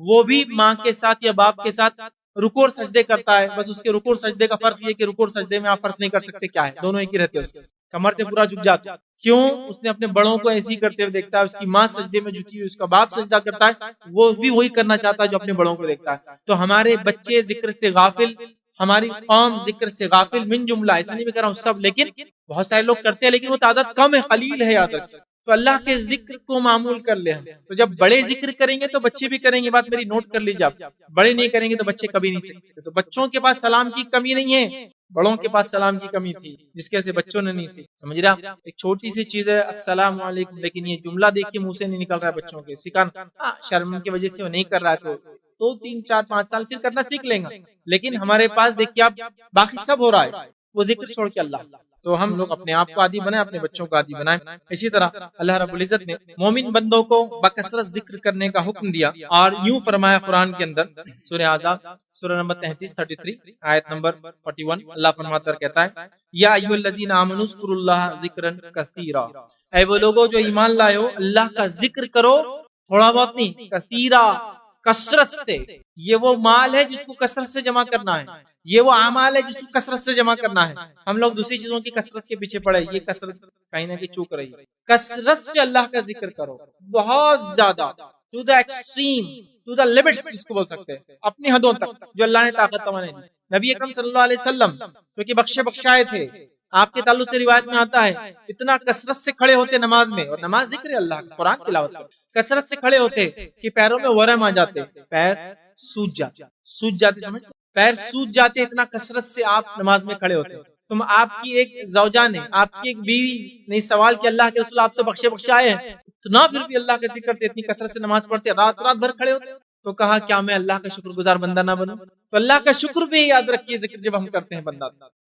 وہ بھی ماں کے ساتھ یا باپ کے ساتھ رکوع اور سجدے کرتا ہے، بس اس کے رکوع اور سجدے کا فرق یہ کہ رکوع اور سجدے میں آپ فرق نہیں کر سکتے کیا ہے، دونوں ایک ہی رہتے ہیں، اس کے کمر سے پورا جھک جاتا ہے، کیوں؟ اس نے اپنے بڑوں کو ایسے ہی کرتے ہوئے دیکھتا ہے، اس کی ماں سجدے میں جھکی ہوئی، اس کا باپ سجدہ کرتا ہے، وہ بھی وہی کرنا چاہتا ہے جو اپنے بڑوں کو دیکھتا ہے۔ تو ہمارے بچے ذکر سے غافل، ہماری قوم ذکر سے غافل، من جملہ، ایسا نہیں میں کہہ رہا ہوں سب، لیکن بہت سارے لوگ کرتے ہیں لیکن وہ تعداد کم ہے، قلیل ہے، یاد رکھیں۔ تو اللہ کے ذکر کو معمول کر لیں ہم، تو جب بڑے ذکر کریں گے تو بچے بھی کریں گے، بات میری نوٹ کر لیجیے آپ، بڑے نہیں کریں گے تو بچے کبھی نہیں سیکھتے۔ تو بچوں کے پاس سلام کی کمی نہیں ہے، بڑوں کے پاس سلام کی کمی تھی جس کی وجہ سے بچوں نے نہیں سیکھی، سمجھ رہا؟ ایک چھوٹی سی چیز ہے السلام علیکم، لیکن یہ جملہ دیکھیے منہ سے نہیں نکل رہا ہے بچوں کے، سکھانا شرم کی وجہ سے وہ نہیں کر رہا ہے، تو 3-4-5 سال پھر کرنا سیکھ لیں گا، لیکن ہمارے پاس دیکھیے آپ باقی سب ہو رہا ہے، وہ ذکر چھوڑ کے اللہ۔ تو ہم لوگ اپنے آپ کو عادی بنائیں، اپنے بچوں کو عادی بنائیں۔ اسی طرح اللہ رب العزت نے مومن بندوں کو بکثرت ذکر کرنے کا حکم دیا، اور یوں فرمایا قرآن کے اندر، سورہ احزاب سورہ نمبر 33 آیت نمبر 41، اللہ فرماتا ہے کہتا ہے یا ایھا الذین آمنوا اذکروا اللہ ذکرا کثیرا، اے وہ لوگوں جو ایمان لائے ہو اللہ کا ذکر کرو، تھوڑا بہت نہیں، کثیرا، کثرت سے۔ یہ وہ مال ہے جس کو کثرت سے جمع کرنا ہے، یہ وہ اعمال ہے جس کو کثرت سے جمع کرنا ہے۔ ہم لوگ دوسری چیزوں کی کثرت کے پیچھے پڑے، یہ کثرت کہیں نہ کہیں چوک رہی ہے۔ کثرت سے اللہ کا ذکر کرو، بہت زیادہ، to the extreme, to the limits جس کو بول سکتے ہیں، اپنی حدوں تک جو اللہ نے طاقت توانے دی۔ نبی اکرم صلی اللہ علیہ وسلم جو کہ بخشے بخشائے تھے، آپ کے تعلق سے روایت میں آتا ہے اتنا کثرت سے کھڑے ہوتے نماز میں، اور نماز ذکر ہے اللہ کا، قرآن تلاوت کرتے، کثرت سے کھڑے ہوتے کہ پیروں میں ورم آ جاتے، پیر سوج جاتے، سمجھ، پیر سوج جاتے، اتنا کثرت سے آپ نماز میں کھڑے ہوتے۔ تم آپ کی ایک زوجہ نے، آپ کی ایک بیوی نے سوال کیا اللہ کے رسول آپ تو بخشے بخشائے ہیں، اتنا پھر بھی اللہ کا ذکر کرتے، اتنی کثرت سے نماز پڑھتے، رات رات بھر کھڑے ہوتے، تو کہا کیا میں اللہ کا شکر گزار بندہ نہ بنوں؟ تو اللہ کا شکر بھی یاد رکھیے ذکر جب ہم کرتے ہیں بندہ،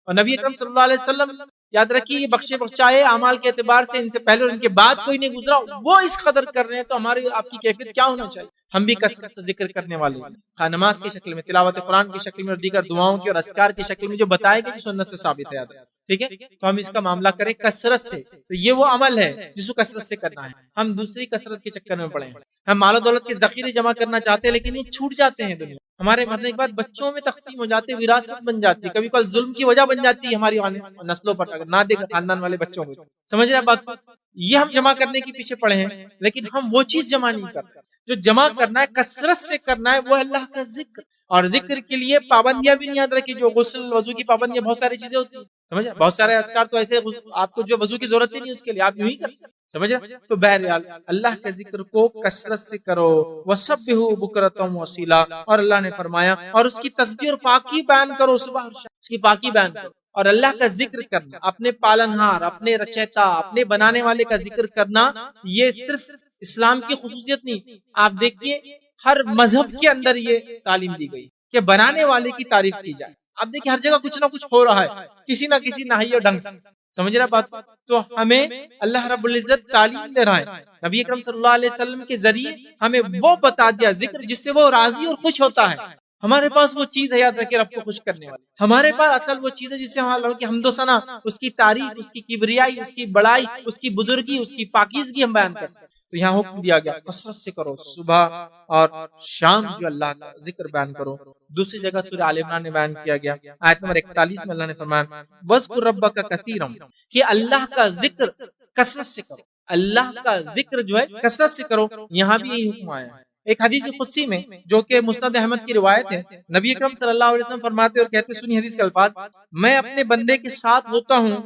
اور نبی اکرم صلی اللہ علیہ وسلم یاد رکھیے یہ بخشے بخشائے اعمال کے اعتبار سے ان سے پہلے اور ان کے بعد کوئی نہیں گزرا، وہ اس قدر کر رہے ہیں، تو ہماری آپ کی کیفیت کیا ہونا چاہیے؟ ہم بھی کثرت سے ذکر کرنے والے ہیں، ہاں، نماز کی شکل میں، تلاوت قرآن کی شکل میں، اور دیگر دعاؤں کی اور اذکار کی شکل میں جو بتائے گئے سنت سے ثابت ہے، ٹھیک ہے؟ تو ہم اس کا معاملہ کریں کثرت سے، تو یہ وہ عمل ہے جس کو کثرت سے کرنا ہے۔ ہم دوسری کثرت کے چکر میں پڑے ہیں، ہم مال و دولت کے ذخیرے جمع کرنا چاہتے ہیں لیکن یہ چھوٹ جاتے ہیں دنیا، ہمارے مرنے کے بعد بچوں میں تقسیم ہو جاتے، وراثت بن جاتی، کبھی کبھی ظلم کی وجہ بن جاتی ہے ہماری نسلوں پر، اگر نہ دے گا خاندان والے بچوں کو، سمجھ رہے ہیں بات؟ یہ ہم جمع کرنے کے پیچھے پڑے ہیں، لیکن ہم وہ چیز جمع نہیں کرتے جو جمع کرنا ہے، کثرت سے کرنا ہے، وہ اللہ کا ذکر، اور ذکر کے لیے پابندیاں بھی نہیں یاد رکھی، جو غسل وضو کی پابندیاں، بہت ساری چیزیں ہوتی ہیں، سمجھ، بہت سارے اذکار تو ایسے آپ کو جو وضو کی ضرورت ہی نہیں اس کے لیے آپ یوں ہی کرتے، سمجھ رہے؟ تو بہرحال اللہ کے ذکر کو کثرت سے کرو، وسبحوا بکرۃ وصیلا، اور اللہ نے فرمایا اور اس کی تسبیح اور پاکی بیان کرو، صبح اور شام اس کی پاکی بیان کرو، اور اللہ کا ذکر کرنا، اپنے پالنہار، اپنے رچیتا، اپنے بنانے والے کا ذکر کرنا، یہ صرف اسلام کی خصوصیت نہیں، آپ دیکھیے ہر مذہب کے اندر یہ تعلیم دی گئی کہ بنانے والے کی تعریف کی جائے. آپ دیکھیے ہر جگہ کچھ نہ کچھ ہو رہا ہے کسی نہ کسی نہی اور ڈھنگ سے، سمجھ رہا بات؟ تو ہمیں اللہ رب العزت تعلیم دے رہا ہے، نبی اکرم صلی اللہ علیہ وسلم کے ذریعے ہمیں وہ بتا دیا ذکر جس سے وہ راضی اور خوش ہوتا ہے. ہمارے پاس وہ چیز ہے، یاد رکھے، رب کو خوش کرنے والی ہمارے پاس اصل وہ چیز ہے جس سے ہم اللہ کی حمد و ثنا، اس کی تعریف، اس کی کبریائی، اس کی بڑائی، اس کی بزرگی، اس کی پاکیزگی ہم بیان کر سکتے. تو یہاں حکم دیا گیا کثرت سے کرو، صبح اور شام جو اللہ کا ذکر بیان کرو. دوسری جگہ سورہ آل عمران میں بیان کیا گیا آیت نمبر 41 میں اللہ نے فرمایا وَاذْكُرْ رَبَّكَ كَثِيرًا، کہ اللہ کا ذکر کثرت سے کرو، اللہ کا ذکر جو ہے کثرت سے کرو. یہاں بھی یہی حکم آیا ہے. ایک حدیث قدسی میں جو کہ مسند احمد کی روایت ہے، نبی اکرم صلی اللہ علیہ وسلم فرماتے اور کہتے، سنی حدیث کے الفاظ، میں اپنے بندے کے ساتھ ہوتا ہوں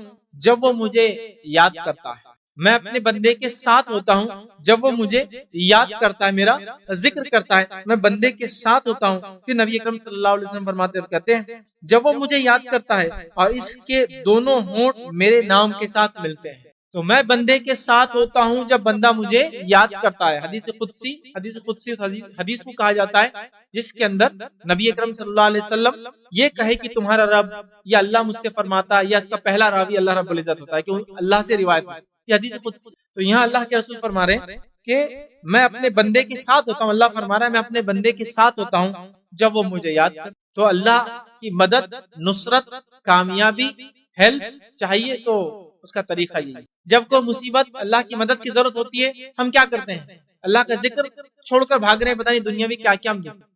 جب وہ مجھے یاد کرتا ہے، میں اپنے بندے کے ساتھ ہوتا ہوں جب وہ مجھے یاد کرتا ہے، میرا ذکر کرتا ہے، میں بندے کے ساتھ ہوتا ہوں. پھر نبی اکرم صلی اللہ علیہ وسلم فرماتے اور کہتے ہیں جب وہ مجھے یاد کرتا ہے اور اس کے دونوں ہونٹ میرے نام کے ساتھ ملتے ہیں. تو میں بندے کے ساتھ ہوتا ہوں جب بندہ مجھے یاد کرتا ہے. حدیث قدسی حدیث کو کہا جاتا ہے جس کے اندر نبی اکرم صلی اللہ علیہ وسلم یہ کہے کہ تمہارا رب یا اللہ مجھ سے فرماتا ہے، یا اس کا پہلا راوی اللہ رب العزت ہوتا ہے کہ اللہ سے روایت ہے، یہ حدیث قدسی. تو یہاں اللہ کے رسول فرما رہے ہیں کہ میں اپنے بندے کے ساتھ ہوتا ہوں، اللہ فرما رہا ہے میں اپنے بندے کے ساتھ ہوتا ہوں جب وہ مجھے یاد کرتا. تو اللہ کی مدد، نصرت، کامیابی، ہیلپ چاہیے تو اس کا طریقہ یہی ہے. جب کوئی مصیبت، اللہ کی مدد کی ضرورت ہوتی ہے، ہم کیا کرتے ہیں؟ اللہ کا ذکر چھوڑ کر بھاگ رہے ہیں، پتہ نہیں دنیاوی کیا کیا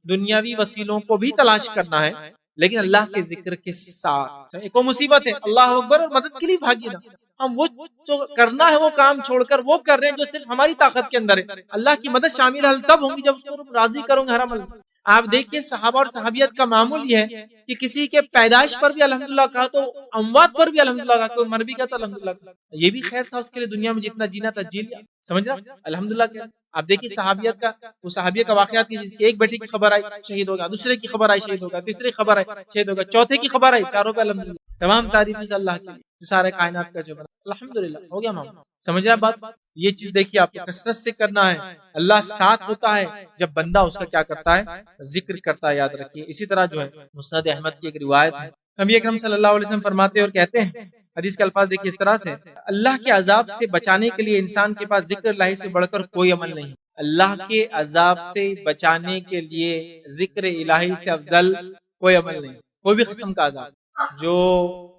دنیاوی وسیلوں کو بھی تلاش کرنا ہے، لیکن اللہ کے ذکر کے ساتھ. ایک وہ مصیبت ہے، اللہ اکبر، اور مدد کے لیے بھاگیے نا. ہم وہ جو کرنا ہے وہ کام چھوڑ کر وہ کر رہے ہیں جو صرف ہماری طاقت کے اندر ہے. اللہ کی مدد شامل حل تب ہوگی جب اس کو راضی کروں گے ہر عمل. آپ دیکھیے صحابہ اور صحابیت کا معمول یہ ہے کہ کسی کے پیدائش پر بھی الحمدللہ کہا تو اموات پر بھی الحمدللہ کہا، کوئی مر بھی گیا تو الحمدللہ کہا. یہ بھی خیر تھا اس کے لیے، دنیا میں جتنا جینا تھا جی لیا، سمجھ رہا الحمدللہ کیا. آپ دیکھیے صحابیت کا، وہ صحابیہ کا واقعات کی جس کی ایک بیٹی کی خبر آئی شہید ہوگا، دوسرے کی خبر آئی شہید ہوگا، تیسرے کی خبر آئی شہید ہوگا، چوتھے کی خبر آئی، چاروں پہ الحمدللہ. تمام تعریفیں اللہ کی جو سارے کائنات کا جو بنا، الحمدللہ ہو گیا معاملہ. سمجھ رہا بات؟ یہ چیز دیکھیے آپ کو کثرت سے کرنا ہے. اللہ ساتھ ہوتا ہے جب بندہ اس کا کیا کرتا ہے؟ ذکر کرتا ہے، یاد رکھیے. اسی طرح جو ہے مسند احمد کی ایک روایت ہے، نبی اکرم صلی اللہ علیہ وسلم فرماتے اور کہتے ہیں، حدیث کے الفاظ دیکھیے اس طرح سے، اللہ کے عذاب سے بچانے کے لیے انسان کے پاس ذکر الہی سے بڑھ کر کوئی عمل نہیں. اللہ کے عذاب سے بچانے کے لیے ذکر الہی سے افضل کوئی عمل نہیں. کوئی بھی قسم کا عذاب، جو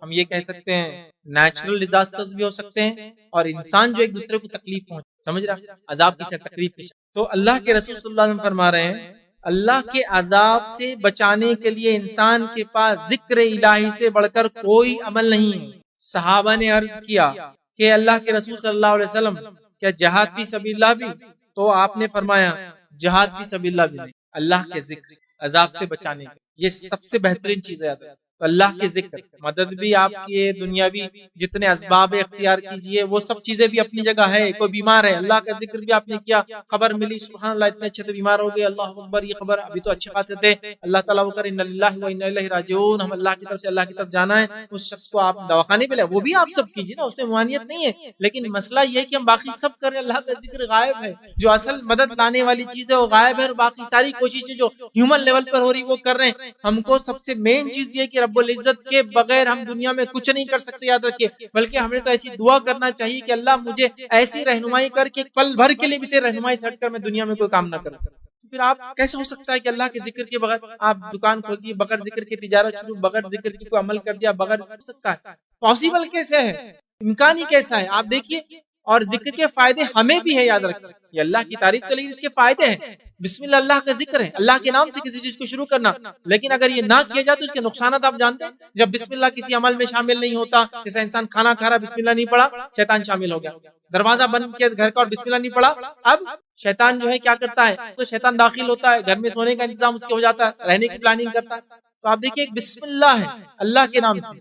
ہم یہ کہہ سکتے ہیں نیچرل ڈیزاسٹرز بھی ہو سکتے ہیں، اور انسان جو ایک دوسرے کو تکلیف پہنچ، سمجھ رہا، عذاب کی شکل تکلیف کی شکل. تو اللہ کے رسول صلی اللہ علیہ وسلم فرما رہے ہیں اللہ کے عذاب سے بچانے کے لیے انسان کے پاس ذکر الہی سے بڑھ کر کوئی عمل نہیں ہے. صحابہ نے عرض کیا کہ اللہ کے رسول صلی اللہ علیہ وسلم کیا جہاد فی سبیل اللہ بھی؟ تو آپ نے فرمایا جہاد فی سبیل اللہ بھی نہیں، اللہ کے ذکر عذاب سے بچانے کے یہ سب سے بہترین چیز ہے. تو اللہ کے ذکر، مدد بھی آپ کی دنیاوی جتنے اسباب اختیار کیجئے وہ سب چیزیں بھی اپنی جگہ ہے. کوئی بیمار ہے، اللہ کا ذکر بھی آپ نے کیا، خبر ملی سبحان اللہ اتنے اچھے سے بیمار ہو گئے، اللہ اکبر، یہ خبر ابھی تو اچھے خاصے تھے، اللہ تعالیٰ وہ کر انا للہ و انا الیہ راجعون، ہم اللہ کی طرف سے اللہ کی طرف جانا ہے. اس شخص کو آپ دواخانے پہ لے، وہ بھی آپ سب کیجیے نا، اس میں ممانعت نہیں ہے. لیکن مسئلہ یہ ہے کہ ہم باقی سب کریں، اللہ کا ذکر غائب ہے. جو اصل مدد لانے والی چیز ہے وہ غائب ہے، اور باقی ساری کوششیں جو ہیومن لیول پر ہو رہی وہ کر رہے ہیں. ہم کو سب سے مین چیز یہ کہ رب العزت کے بغیر ہم دنیا میں کچھ نہیں کر سکتے، یاد رکھیے. بلکہ ہمیں تو ایسی دعا کرنا چاہیے کہ اللہ مجھے ایسی رہنمائی کر کے پل بھر کے لیے بھی تیرے رہنمائی سے ہٹ کر میں دنیا میں کوئی کام نہ کروں. پھر آپ کیسے ہو سکتا ہے کہ اللہ کے ذکر کے بغیر آپ دکان کھول دیے، بغیر ذکر کی تجارت شروع، بغیر ذکر کی کوئی عمل کر دیا، بغیر سکتا ہے؟ پاسبل کیسے ہے؟ امکان ہی کیسا ہے؟ آپ دیکھیے. اور ذکر کے فائدے ہمیں بھی ہے، یاد رکھیں. یہ اللہ کی تعریف کے لیے اس کے فائدے ہیں. بسم اللہ اللہ کا ذکر ہے، اللہ کے نام سے کسی چیز کو شروع کرنا. لیکن اگر یہ نہ کیا جائے تو اس کے نقصانات آپ جانتے ہیں. جب بسم اللہ کسی عمل میں شامل نہیں ہوتا، جیسا انسان کھانا کھا رہا بسم اللہ نہیں پڑھا، شیطان شامل ہو گیا. دروازہ بند کیا گھر کا اور بسم اللہ نہیں پڑھا، اب شیطان جو ہے کیا کرتا ہے؟ تو شیطان داخل ہوتا ہے، گھر میں سونے کا انتظام اس کے ہو جاتا ہے، رہنے کی پلاننگ کرتا ہے. تو آپ دیکھیے بسم اللہ ہے اللہ کے نام سے،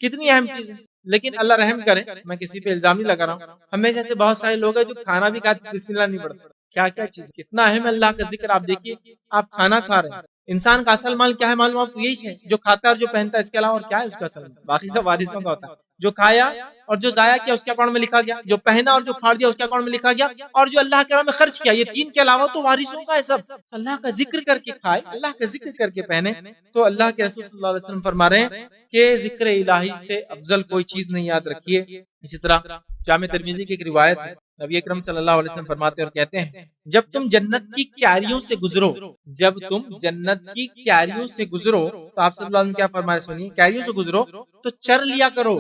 کتنی اہم چیز ہے. لیکن اللہ رحم کرے، میں کسی پہ الزام نہیں لگا رہا ہوں، ہمیں جیسے بہت سارے لوگ ہیں جو کھانا بھی کھاتے بسم اللہ نہیں پڑھتے. کیا کیا چیز، کتنا اہم ہے اللہ کا ذکر. آپ دیکھیے آپ کھانا کھا رہے ہیں، انسان کا اصل مال کیا ہے معلوم آپ کو؟ یہی ہے جو کھاتا ہے اور جو پہنتا ہے، اس کے علاوہ اور کیا ہے اس کا اصل مال؟ باقی سب وارثوں کا ہوتا ہے۔ جو کھایا اور جو ضائع کیا اس کے اکاؤنٹ میں لکھا گیا، جو پہنا اور جو پھاڑ دیا اس کے اکاؤنٹ میں لکھا گیا، اور جو اللہ کے راہ میں خرچ کیا، یہ تین کے علاوہ تو وارثوں کا ہے سب۔ اللہ کا ذکر کر کے کھائے، اللہ کا ذکر کر کے پہنے، تو اللہ کے رسول صلی اللہ علیہ وسلم فرما رہے ہیں کہ ذکر الہی سے افضل کوئی چیز نہیں یاد رکھیے۔ اسی طرح جامع ترمذی کی ایک روایت ہے، نبی اکرم صلی اللہ علیہ وسلم فرماتے اور کہتے ہیں جب تم جنت کی کیاریوں سے گزرو، جب تم جنت کی کیاریوں سے گزرو، تو آپ صلی اللہ علیہ وسلم کیا فرمائے سنیے، کیاریوں سے گزرو تو چر لیا کرو۔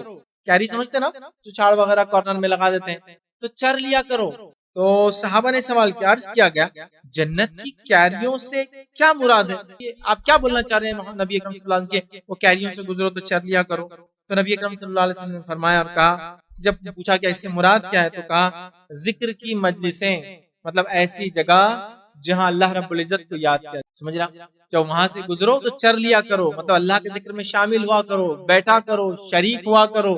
کیاری سمجھتے نا، جو چھاڑ وغیرہ کارنر میں لگا دیتے ہیں، تو چر لیا کرو۔ تو صحابہ نے سوال کیا، عرض کیا گیا جنت کی کیاریوں سے کیا مراد ہے؟ آپ کیا بولنا چاہ رہے ہیں نبی اکرم صلی اللہ علیہ وسلم کے وہ کیاریوں سے گزرو تو چر لیا کرو؟ تو نبی اکرم صلی اللہ علیہ وسلم نے فرمایا اور کہا، جب پوچھا کہ اس سے مراد کیا ہے، تو کہا ذکر کی مجلسیں، مطلب ایسی جگہ جہاں اللہ رب العزت کو یاد کیا۔ سمجھ رہا؟ جب وہاں سے گزرو تو چر لیا کرو، مطلب اللہ کے ذکر میں شامل ہوا کرو، بیٹھا کرو، شریک ہوا کرو،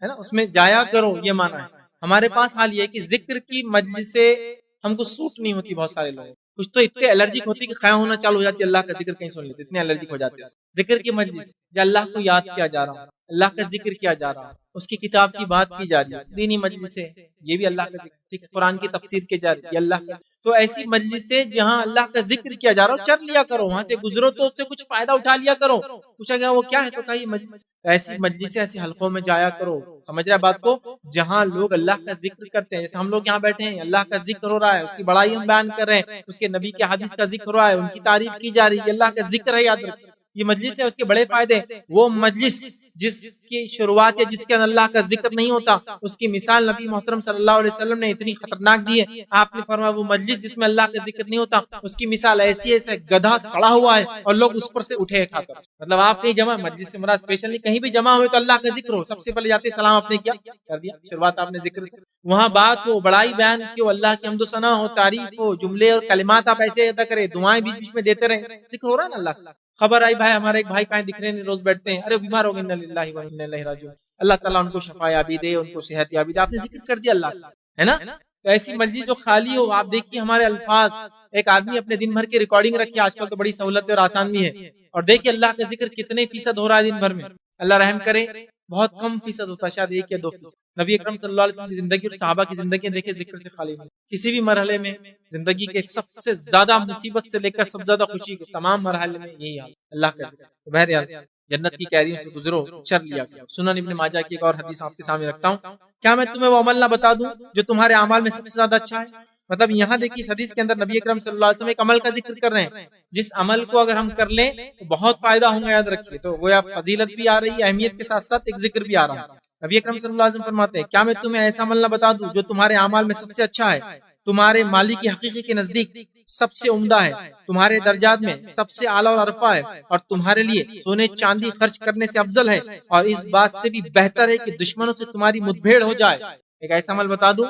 ہے نا، اس میں جایا کرو، یہ معنی ہے۔ ہمارے پاس حال یہ ہے کہ ذکر کی مجلسیں ہم کو سوٹ نہیں ہوتی، بہت سارے لوگ کچھ تو اتنے الرجک ہوتی کہ خیال ہونا چالو ہو جاتی ہے، اللہ کا ذکر کہیں سن لیتے، اتنے الرجک ہو جاتے ہیں ذکر کی مجلس جہاں اللہ کو یاد کیا جا رہا ہے، اللہ کا ذکر کیا جا رہا ہے، اس کی کتاب کی بات کی جا رہی ہے، دینی مجلسیں یہ بھی اللہ کا ذکر، قرآن کی تفسیر کی جا رہی ہے، یہ اللہ کا۔ تو ایسی مجلسیں جہاں اللہ کا ذکر کیا جا رہا ہو، چر لیا کرو، وہاں سے گزرو تو اس سے کچھ فائدہ اٹھا لیا کرو۔ پوچھا گیا وہ کیا ہے، تو کہا یہ مجلس، ایسی مجلسیں، ایسی حلقوں میں جایا کرو، سمجھ رہے بات کو، جہاں لوگ اللہ کا ذکر کرتے ہیں، جیسے ہم لوگ یہاں بیٹھے ہیں، اللہ کا ذکر ہو رہا ہے، اس کی بڑائی ہم بیان کر رہے ہیں، اس کے نبی کے حدیث کا ذکر ہو رہا ہے، ان کی تعریف کی جا رہی ہے، اللہ کا ذکر ہے، یاد رکھیں یہ مجلس ہے، اس کے بڑے فائدے۔ وہ مجلس جس کی شروعات یا جس کے اندر اللہ کا ذکر نہیں ہوتا، اس کی مثال نبی محترم صلی اللہ علیہ وسلم نے اتنی خطرناک دی ہے۔ آپ نے فرمایا وہ مجلس جس میں اللہ کا ذکر نہیں ہوتا، اس کی مثال ایسی ہے جیسے گدھا سڑا ہوا ہے اور لوگ اس پر سے اٹھے کھا کر، مطلب آپ نہیں جمع، مجلس سے مراد اسپیشلی کہیں بھی جمع ہوئے تو اللہ کا ذکر ہو، سب سے پہلے جاتے سلام آپ نے کیا کر دیا، شروعات آپ نے ذکر سے، وہاں بات ہو، بڑائی بیان کی ہو، اللہ کی حمد و ثنا ہو، تعریف ہو، جملے اور کلمات آپ ایسے ادا کریں، دعائیں بیچ بیچ میں دیتے رہیں، ذکر ہو رہا ہے نا اللہ کا۔ خبر آئی بھائی ہمارے ایک بھائی کہیں دکھ رہے ہیں، روز بیٹھتے ہیں، ارے بیمار ہو گئے، انا للہ و انا الیہ راجعون، اللہ تعالیٰ ان کو شفا یابی دے، ان کو صحت یابی دے، آپ نے ذکر کر دیا اللہ کا، ہے نا۔ تو ایسی مجلس جو خالی ہو، آپ دیکھیے ہمارے الفاظ، ایک آدمی اپنے دن بھر کی ریکارڈنگ رکھی، آج کل تو بڑی سہولت اور آسان بھی ہے، اور دیکھیے اللہ کا ذکر کتنے فیصد ہو رہا ہے دن بھر میں، اللہ رحم کرے بہت کم فیصد ہوتا ہے، شاید 1 یا 2%۔ نبی اکرم صلی اللہ علیہ وسلم کی زندگی اور صحابہ کی زندگی دیکھیں ذکر سے خالی نہیں، کسی بھی مرحلے میں زندگی کے سب سے زیادہ مصیبت سے لے کر سب سے زیادہ خوشی کے تمام مرحلے میں یہی حال، اللہ کا ذکر۔ بہرحال جنت کی کیریوں سے گزرو چر لیا کرو۔ سنن ابن ماجہ کی ایک اور حدیث آپ کے سامنے رکھتا ہوں، کیا میں تمہیں وہ عمل نہ بتا دوں جو تمہارے اعمال میں سب سے زیادہ اچھا ہے؟ مطلب یہاں دیکھیے اس حدیث کے اندر نبی اکرم صلی اللہ علیہ وسلم ایک عمل کا ذکر کر رہے ہیں، جس عمل کو اگر ہم کر لیں تو بہت فائدہ ہوں گا، یاد رکھیے۔ تو گویا فضیلت بھی آ رہی ہے، اہمیت کے ساتھ ساتھ ایک ذکر بھی آ رہا ہے۔ نبی اکرم صلی اللہ علیہ وسلم فرماتے ہیں کیا میں تمہیں ایسا عمل نہ بتا دوں جو تمہارے اعمال میں سب سے اچھا ہے، تمہارے مالک کی حقیقی کے نزدیک سب سے عمدہ ہے، تمہارے درجات میں سب سے اعلیٰ اور عرفہ ہے، اور تمہارے لیے سونے چاندی خرچ کرنے سے افضل ہے، اور اس بات سے بھی بہتر ہے کہ دشمنوں سے تمہاری مدبھیڑ ہو جائے۔ ایک ایسا عمل بتا دوں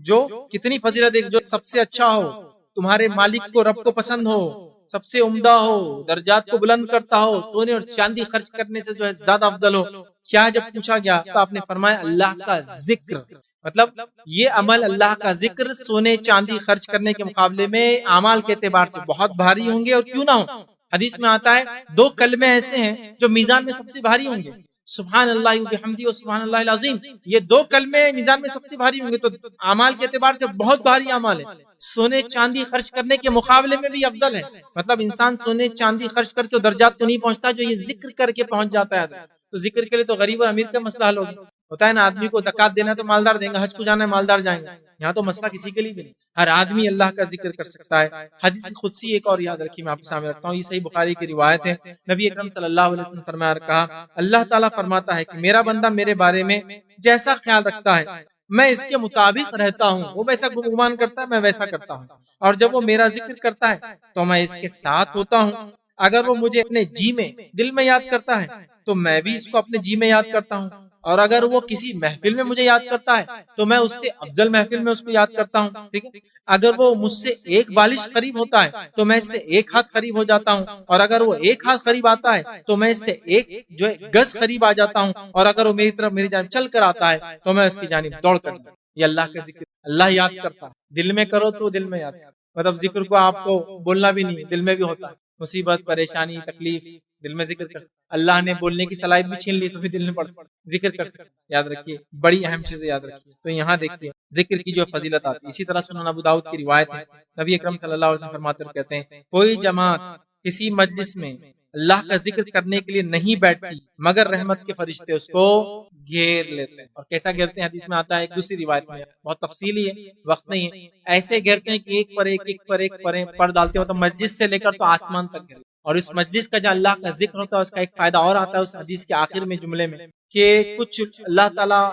جو کتنی فضیلت ہے، جو سب سے اچھا ہو، تمہارے مالک کو رب کو پسند ہو، سب سے عمدہ ہو، درجات کو بلند کرتا ہو، سونے اور چاندی خرچ کرنے سے جو ہے زیادہ افضل ہو۔ کیا جب پوچھا گیا تو آپ نے فرمایا اللہ کا ذکر، مطلب یہ عمل اللہ کا ذکر سونے چاندی خرچ کرنے کے مقابلے میں اعمال کے اعتبار سے بہت بھاری ہوں گے، اور کیوں نہ ہو، حدیث میں آتا ہے 2 کلمے ایسے ہیں جو میزان میں سب سے بھاری ہوں گے، سبحان اللہ وبحمدہ و سبحان اللہ العظیم، یہ 2 کلمے میزان میں سب سے بھاری ہوں گے، تو اعمال کے اعتبار سے بہت بھاری اعمال ہے، سونے چاندی خرچ کرنے کے مقابلے میں بھی افضل ہے۔ مطلب انسان سونے چاندی خرچ کر کے درجات کو نہیں پہنچتا جو یہ ذکر کر کے پہنچ جاتا ہے، تو ذکر کے لیے تو غریب اور امیر کا مسئلہ حل ہوتا ہے نا، آدمی کو زکات دینا تو مالدار دیں گا، حج کو جانا ہے مالدار جائیں گے، یہاں تو مسئلہ کسی کے لیے بھی نہیں، ہر آدمی اللہ کا ذکر کر سکتا ہے۔ حدیث قدسی ایک اور یاد رکھیے، میں آپ کے سامنے رکھتا ہوں، یہ صحیح بخاری کی روایت ہے، نبی اکرم صلی اللہ علیہ وسلم فرمایا اور کہا اللہ تعالیٰ فرماتا ہے کہ میرا بندہ میرے بارے میں جیسا خیال رکھتا ہے میں اس کے مطابق رہتا ہوں، وہ ویسا گمان کرتا ہے میں ویسا کرتا ہوں، اور جب وہ میرا ذکر کرتا ہے تو میں اس کے ساتھ ہوتا ہوں، اگر وہ مجھے اپنے جی میں دل میں یاد کرتا ہے تو میں بھی اس کو اپنے جی میں یاد کرتا ہوں، اور اگر وہ کسی محفل میں مجھے یاد کرتا ہے تو میں اس سے افضل محفل میں اس کو یاد کرتا ہوں، ٹھیک ہے، اگر وہ مجھ سے 1 بالش قریب ہوتا ہے تو میں اس سے 1 ہاتھ قریب ہو جاتا ہوں، اور اگر وہ 1 ہاتھ قریب آتا ہے تو میں اس سے 1 جو گز قریب آ جاتا ہوں، اور اگر وہ میری طرف میری جانب چل کر آتا ہے تو میں اس کی جانب دوڑ کر جاتا ہوں۔ یہ اللہ کا ذکر، اللہ یاد کرتا ہے، دل میں کرو تو دل میں یاد، مطلب ذکر کو آپ کو بولنا بھی نہیں، دل میں بھی ہوتا ہے، مصیبت پریشانی تکلیف دل میں ذکر کر، اللہ نے بولنے کی صلاحیت بھی چھین لی تو پھر دل میں ذکر کر سکتے، یاد رکھیے بڑی اہم چیزیں یاد رکھیے۔ تو یہاں دیکھیے ذکر کی جو فضیلت آتی ہے، اسی طرح سنن ابو داؤد کی روایت ہے، نبی اکرم صلی اللہ علیہ وسلم فرماتے ہیں، کہتے ہیں کوئی جماعت کسی مجلس میں اللہ کا ذکر کرنے کے لیے نہیں بیٹھتی مگر رحمت کے فرشتے اس کو گھیر لیتے ہیں۔ اور کیسا گھیرتے ہیں حدیث میں آتا ہے، ایک دوسری روایت میں بہت تفصیلی ہے، وقت نہیں ہے، ایسے گھیرتے ہیں کہ ایک پر ایک پر ڈالتے ہو تو مجلس سے لے کر تو آسمان تک گھیرتے۔ اور اس مجلس کا جو اللہ کا ذکر ہوتا ہے اس کا ایک فائدہ اور آتا ہے اس حدیث کے آخر میں جملے میں، کہ کچھ اللہ تعالیٰ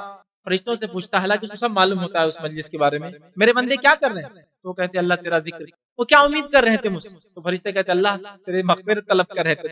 فرشتوں سے پوچھتا ہے، حالانکہ سب معلوم ہوتا ہے اس مجلس کے بارے میں، میرے بندے کیا کر رہے ہیں؟ تو وہ کہتے ہیں اللہ تیرا ذکر۔ وہ کیا امید کر رہے تھے مجھ سے؟ تو فرشتے کہتے ہیں اللہ تیرے مغفرت طلب کر رہے تھے،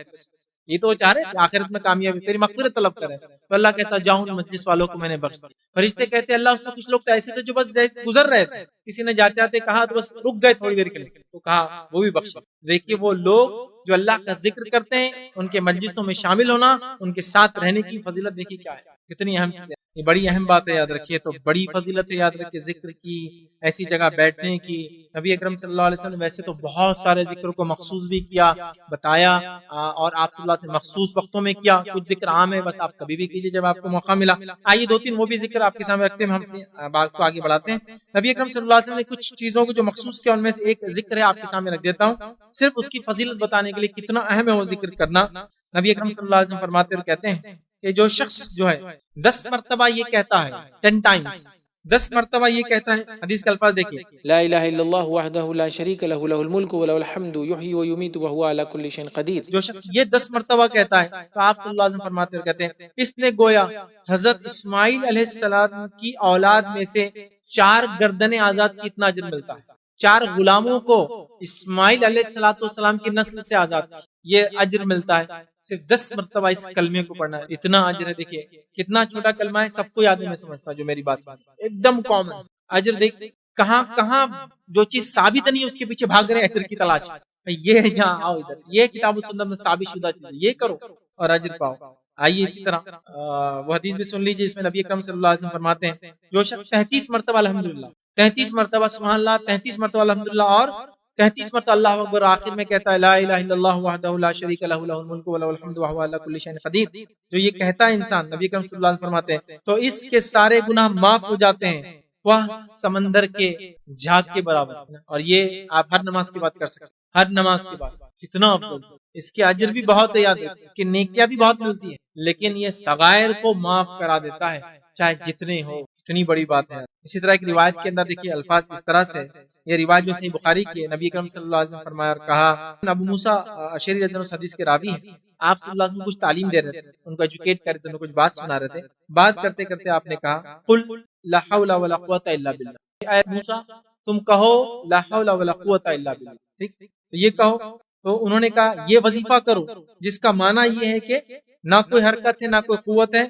یہ تو وہ چاہ رہے تھے آخرت میں کامیابی، تیری مغفرت طلب کر رہے تھے۔ تو اللہ کہتا جاؤ ان مجلس والوں کو میں نے بخش دیا۔ فرشتے کہتے ہیں اللہ اس میں کچھ لوگ تو ایسے تھے جو بس جیسے گزر رہے تھے، کسی نے جاتے آتے کہا تو بس رک گئے تھوڑی دیر کے لیے، تو کہا وہ بھی بخشا۔ دیکھیے وہ لوگ جو اللہ کا ذکر کرتے ہیں ان کے مجلسوں میں شامل ہونا، ان کے ساتھ رہنے کی فضیلت دیکھیے کیا ہے، کتنی اہم چیز ہے، یہ بڑی اہم بات ہے، یاد رکھیے۔ تو بڑی فضیلت ہے، یاد رکھیے ذکر کی، ایسی جگہ بیٹھنے کی۔ نبی اکرم صلی اللہ علیہ وسلم ویسے تو بہت سارے ذکر کو مخصوص بھی کیا، بتایا، اور آپ صلی اللہ علیہ وسلم مخصوص وقتوں میں کیا، کچھ ذکر عام ہے بس آپ کبھی بھی کیجیے جب آپ کو موقع ملا۔ آئیے دو تین وہ بھی ذکر آپ کے سامنے رکھتے ہیں، ہم بات کو آگے بڑھاتے ہیں۔ نبی اکرم صلی اللہ علیہ وسلم نے کچھ چیزوں کو جو مخصوص کیا ان میں سے ایک ذکر ہے، آپ کے سامنے رکھ دیتا ہوں صرف اس کی فضیلت بتانے کے لیے کتنا اہم ہے وہ ذکر کرنا۔ نبی اکرم صلی اللہ علیہ وسلم فرماتے اور کہتے ہیں کہ جو شخص جو ہے 10 مرتبہ یہ کہتا ہے، 10 ٹائمز 10 مرتبہ یہ کہتا ہے، حدیث کا الفاظ دیکھیے، لا الہ الا اللہ وحدہ لا شریک لہ لہ الملک ولہ الحمد یحیی ویمیت وہو علی کل شیء قدیر۔ جو شخص یہ 10 مرتبہ کہتا ہے تو آپ صلی اللہ علیہ وسلم فرماتے اور کہتے ہیں اس نے گویا حضرت اسماعیل علیہ السلام کی اولاد میں سے 4 گردنیں آزاد کی اتنا اجر ملتا ہے۔ 4 غلاموں کو اسماعیل علیہ السلام کی نسل سے آزاد یہ اجر ملتا ہے، صرف 10 مرتبہ اس کلمے کو پڑھنا ہے، اتنا اجر ہے۔ دیکھیے کتنا چھوٹا کلمہ ہے، سب کو یاد ہے، میں سمجھتا ہوں جو میری بات ایک دم کامن اجر۔ دیکھ کہاں کہاں جو چیز ثابت نہیں ہے اس کے پیچھے بھاگ رہے اجر کی تلاش، یہ ہے جہاں آؤ ادھر، یہ کتاب و سنت میں ثابت شدہ چیز، یہ کرو اور اجر پاؤ۔ آئیے اسی طرح وہ حدیث بھی سن لیجیے، اس میں نبی اکرم صلی اللہ علیہ وسلم فرماتے ہیں جو شخص 33 مرتبہ الحمدللہ، 33 مرتبہ سبحان اللہ، 33 مرتبہ الحمدللہ اور 33 مرتبہ اللہ اکبر، آخر میں کہتا ہے لا الہ الا اللہ وحدہ لا شریک لہ لہ الملک ولہ الحمد وہو علی کل شیء قدیر، جو یہ کہتا ہے انسان، نبی اکرم صلی اللہ علیہ وسلم فرماتے ہیں تو اس کے سارے گناہ معاف ہو جاتے ہیں، وہ سمندر کے جھاگ کے برابر۔ اور یہ آپ ہر نماز کے بعد کر سکتے ہیں، ہر نماز کے بعد، کتنا افضل، اس کے اجر بھی بہت ہے، یاد رکھیں اس کی نیکیاں بھی بہت ملتی ہیں، لیکن یہ صغائر کو معاف کرا دیتا ہے چاہے جتنے ہو، اتنی بڑی بات ہے۔ اسی طرح ایک روایت کے اندر دیکھیے الفاظ اس طرح سے، یہ روایت جو صحیح بخاری کی ہے، نبی اکرم صلی اللہ علیہ وسلم فرمایا اور کہا، ابو موسیٰ اشعری رضی اللہ عنہ حدیث کے راوی ہیں، آپ صلی اللہ علیہ وسلم کچھ تعلیم دے رہے تھے، ان کو ایجوکیٹ کر رہے تھے، ان کو کچھ بات سنا رہے تھے، بات کرتے کرتے آپ نے کہا قل لا حول ولا قوۃ الا باللہ، اے موسیٰ تم کہو لا حول ولا قوۃ الا باللہ، ٹھیک، تو یہ کہو، تو انہوں نے کہا یہ وظیفہ کرو جس کا معنی یہ ہے کہ نہ کوئی حرکت ہے نہ کوئی قوت ہے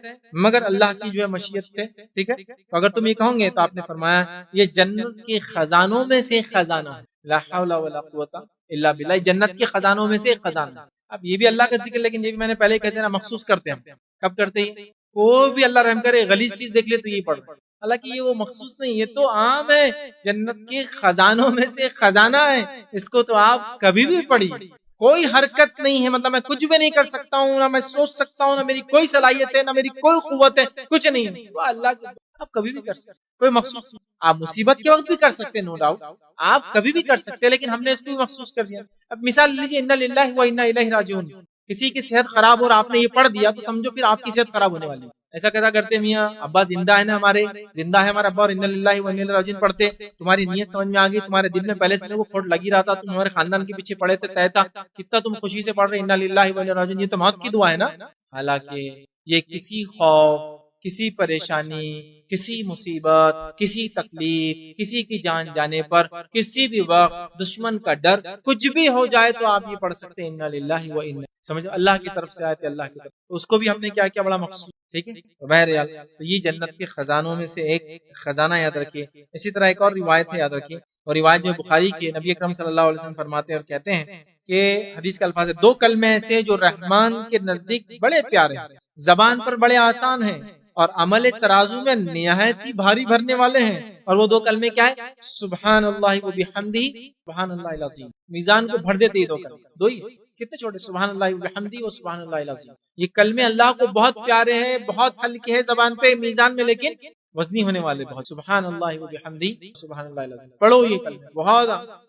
مگر اللہ کی جو ہے مشیت سے، ٹھیک ہے، تو اگر تم یہ کہو گے تو آپ نے فرمایا یہ جنت کے خزانوں میں سے خزانہ ہے، لا حول ولا قوت الا باللہ، جنت کے خزانوں میں سے خزانہ۔ اب یہ بھی اللہ کا ذکر، لیکن یہ بھی میں نے پہلے کہتے ہیں نا مخصوص کرتے ہیں، کب کرتے ہیں؟ کوئی بھی اللہ رحم کرے غلیظ چیز دیکھ لے تو یہی پڑھ، حالانکہ یہ وہ مخصوص نہیں، یہ تو عام ہے، جنت کے خزانوں میں سے خزانہ ہے، اس کو تو آپ کبھی بھی پڑھیے۔ کوئی حرکت نہیں ہے، مطلب میں کچھ بھی نہیں کر سکتا ہوں، نہ میں سوچ سکتا ہوں، نہ میری کوئی صلاحیت ہے، نہ میری کوئی قوت ہے، کچھ نہیں ہے، وہ اللہ کے، آپ کبھی بھی کر سکتے، کوئی مخصوص، آپ مصیبت کے وقت بھی کر سکتے، نو ڈاؤٹ آپ کبھی بھی کر سکتے، لیکن ہم نے اس کو بھی مخصوص کر دیا۔ اب مثال لیجیے انا للہ و انا الیہ راجعون، کسی کی صحت خراب اور آپ نے یہ پڑھ دیا تو سمجھو پھر آپ کی صحت خراب ہونے والی ہے۔ ایسا کیسا کرتے میاں ابا زندہ ہے نا، ہمارے زندہ ہے ہمارا ابا اور انا للہ و انا الیہ راجعون پڑھتے، تمہاری نیت سمجھ میں آ گئی، تمہارے دل میں پہلے سے وہ کھوٹ لگی رہا تھا، تم ہمارے خاندان کے پیچھے پڑے تھے، طے تھا، کتنا تم خوشی سے پڑھ رہے انا للہ و انا الیہ راجعون، یہ تو موت کی دعا ہے نا۔ حالانکہ یہ کسی خوف، کسی پریشانی، کسی مصیبت، کسی تکلیف، کسی کی جان جانے پر، کسی بھی وقت دشمن کا ڈر، کچھ بھی ہو جائے تو آپ یہ پڑھ سکتے ہیں انا للہ و انا، سمجھو اللہ کی طرف سے آئے تھے، اللہ کی طرف، اس کو بھی ہم نے کیا کیا بڑا مقصود، ٹھیک ہے، تو بہرحال تو یہ جنت کے خزانوں میں سے ایک خزانہ یاد رکھیے۔ اسی طرح ایک اور روایت ہے، یاد رکھیے، اور روایت جو بخاری کی، نبی اکرم صلی اللہ علیہ وسلم فرماتے ہیں اور کہتے ہیں کہ حدیث کا الفاظ ہے 2 کلمے ایسے جو رحمان کے نزدیک بڑے پیارے ہیں، زبان پر بڑے آسان ہیں اور عمل ترازو میں نہایت ہی بھاری بھرنے والے ہیں، اور وہ 2 کلمے کیا ہے؟ سبحان اللہ و بحمدہ، سبحان اللہ العظیم، میزان کو بھر دیتے یہ 2 کلمے، 2 ہی کتنے چھوٹے، سبحان اللہ وبحمدہ و سبحان اللہ العظیم. یہ کلمے اللہ کو بہت پیارے ہیں، بہت ہلکے ہیں زبان پہ، میزان میں لیکن وزنی ہونے والے بہت. سبحان اللہ وبحمدہ سبحان اللہ العظیم. پڑھو یہ کلمے، بہت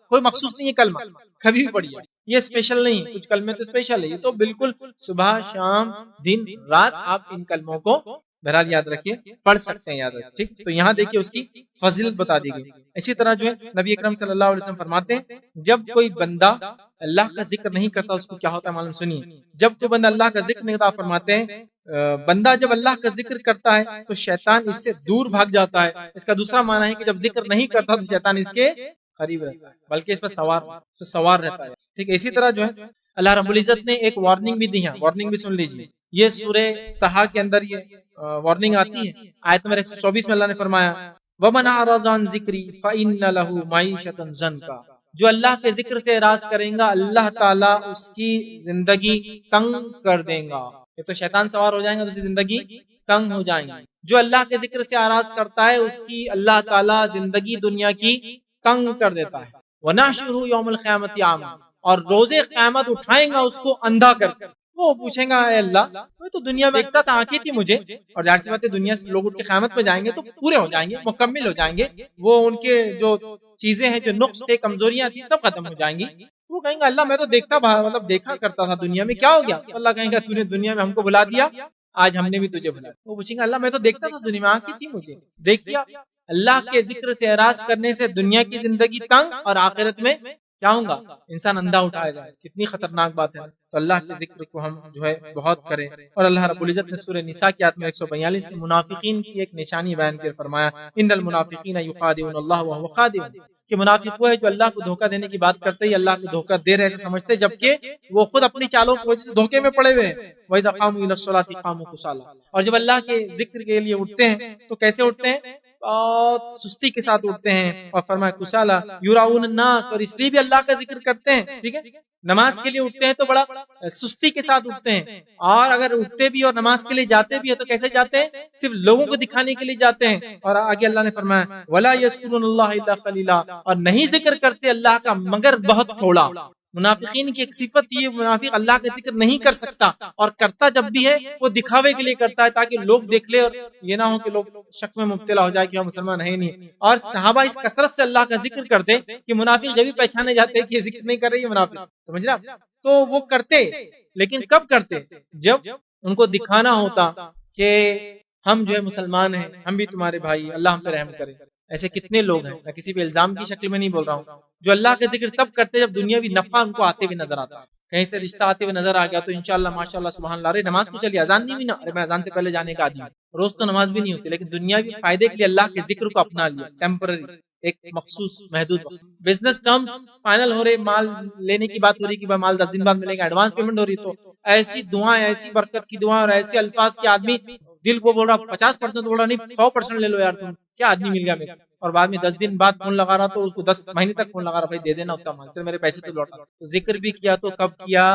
کوئی مخصوص نہیں ہے کلمہ، کبھی بھی پڑھیے. یہ اسپیشل نہیں، کچھ کلمے تو اسپیشل ہے، یہ تو بالکل صبح شام دن رات آپ ان کلموں کو بہرحال یاد رکھیے، پڑھ سکتے ہیں یاد رکھیں. ٹھیک، تو یہاں دیکھیے اس کی فضیلت بتا دی گئی. اسی طرح جو ہے نبی اکرم صلی اللہ علیہ وسلم فرماتے ہیں جب کوئی بندہ اللہ کا ذکر نہیں کرتا اس کو کیا ہوتا ہے معلوم سنیے. جب کوئی بندہ اللہ کا ذکر نہیں کرتا، فرماتے ہیں بندہ جب اللہ کا ذکر کرتا ہے تو شیطان اس سے دور بھاگ جاتا ہے. اس کا دوسرا معنی ہے کہ جب ذکر نہیں کرتا تو شیطان اس کے قریب رہتا ہے، بلکہ اس پر سوار رہتا ہے. ٹھیک ہے، اسی طرح جو ہے اللہ رب العزت نے ایک وارننگ بھی دی ہے، وارننگ بھی سن لیجیے. یہ سورہ طہ کے اندر یہ وارننگ آتی ہے. آیت نمبر 124 میں اللہ نے فرمایا وَمَنْ أَعْرَضَ عَنْ ذِكْرِي فَإِنَّ لَهُ مَعِيشَةً ضَنْكًا. جو اللہ کے ذکر سے اعراض کریں گا اللہ تعالیٰ اس کی زندگی تنگ کر دیں گا. یہ تو شیطان سوار ہو جائیں گا تو اس کی زندگی تنگ ہو جائیں گی. جو اللہ کے ذکر سے اعراض کرتا ہے اس کی اللہ تعالیٰ زندگی دنیا کی تنگ کر دیتا ہے. وَنَحْشُرُهُ يَوْمَ الْقِيَامَةِ أَعْمَىٰ. اور روز قیامت اٹھائیں گا اس کو اندھا کر کے. وہ پوچھیں گا اے اللہ میں تو دنیا میں دیکھتا تھا، آنکھیں تھی مجھے، اور ظاہر سی بات ہے دنیا سے لوگ اٹھ کے قیامت میں جائیں گے تو پورے ہو جائیں گے، مکمل ہو جائیں گے. وہ ان کے جو چیزیں ہیں، جو نقص تھے، کمزوریاں تھیں، سب ختم ہو جائیں گی. وہ کہیں گے اللہ میں تو دیکھا کرتا تھا دنیا میں، کیا ہو گیا؟ اللہ کہیں گا تو نے دنیا میں ہم کو بلا دیا، آج ہم نے بھی تجھے بلا. وہ پوچھیں گے اللہ میں تو دیکھتا تھا دنیا میں، آنکھیں تھی مجھے، دیکھ لیا. اللہ کے ذکر سے اعراض کرنے سے دنیا کی زندگی تنگ اور آخرت میں کیا ہوں گا؟ انسان اندھا اٹھائے گا. کتنی خطرناک بات ہے. تو اللہ کے ذکر کو ہم جو ہے بہت کریں. اور اللہ رب العزت نے سورہ نساء کی آیت میں 142 سے منافقین کی ایک نشانی بیان کر فرمایا ان المنافقین یخادعون اللہ وهو خادعهم، کہ منافق وہ ہے جو اللہ کو دھوکہ دینے کی بات کرتے ہی اللہ کو دھوکہ دے رہے سے سمجھتے، جبکہ وہ خود اپنی چالوں کی وجہ سے دھوکے میں پڑے ہوئے ہیں. وَإِذَا قَامُوا إِلَى الصَّلَاةِ قَامُوا كُسَالَىٰ. اور جب اللہ کے ذکر کے لیے اٹھتے ہیں تو کیسے اٹھتے ہیں؟ سستی کے ساتھ اٹھتے ہیں. اور فرمایا کسالا یراؤن الناس، اور اس لیے بھی اللہ کا ذکر کرتے ہیں. ٹھیک ہے، نماز کے لیے اٹھتے ہیں تو بڑا سستی کے ساتھ اٹھتے ہیں، اور اگر اٹھتے بھی اور نماز کے لیے جاتے بھی ہیں تو کیسے جاتے ہیں؟ صرف لوگوں کو دکھانے کے لیے جاتے ہیں. اور آگے اللہ نے فرمایا ولا یذکرون اللہ الا قلیلا، اور نہیں ذکر کرتے اللہ کا مگر بہت تھوڑا. منافقین کی ایک صفت یہ، منافق اللہ کا ذکر نہیں کر سکتا، اور کرتا جب بھی ہے وہ دکھاوے کے لیے کرتا ہے تاکہ لوگ دیکھ لے اور یہ نہ ہو کہ لوگ شک میں مبتلا ہو جائے کہ وہ مسلمان ہے نہیں. اور صحابہ اس کثرت سے اللہ کا ذکر کرتے کہ منافق جب بھی پہچانے جاتے کہ یہ ذکر نہیں کر رہی ہے منافق، سمجھ رہے آپ؟ تو وہ کرتے، لیکن کب کرتے؟ جب ان کو دکھانا ہوتا کہ ہم جو ہے مسلمان ہیں، ہم بھی تمہارے بھائی، اللہ ہم پہ رحم کرے. ایسے کتنے لوگ ہیں، میں کسی بھی الزام کی شکل میں نہیں بول رہا ہوں، جو اللہ کا ذکر تب کرتے جب دنیاوی نفع ان کو آتے ہوئے نظر آتا. کہیں سے رشتہ آتے ہوئے نظر آ گیا تو انشاءاللہ ماشاءاللہ سبحان اللہ، ارے نماز کو چلی، اذان نہیں ہوئی نا، ارے میں اذان سے پہلے جانے کا عادی ہوں. روز تو نماز بھی نہیں ہوتی، لیکن دنیاوی فائدے کے لیے اللہ کے ذکر کو اپنا لیا، ٹیمپرری، ایک مخصوص محدود وقت. بزنس ٹرمز فائنل ہو رہے، مال لینے کی بات ہو رہی کہ مال 10 دن بعد ملے گا، ایڈوانس پیمنٹ ہو رہی، تو ایسی دعائیں، ایسی برکت کی دعائیں اور ایسے الفاظ کے آدمی دل کو بول رہا 50% بول رہا نہیں 100% لے لو یار، تم کیا آدمی مل گیا میرے. اور بعد میں 10 دن بعد فون لگا رہا تو اس کو 10 مہینے تک فون لگا رہا، بھائی دے دینا اتنا مال، تو میرے پیسے تو لوٹا. تو ذکر بھی کیا تو کب کیا؟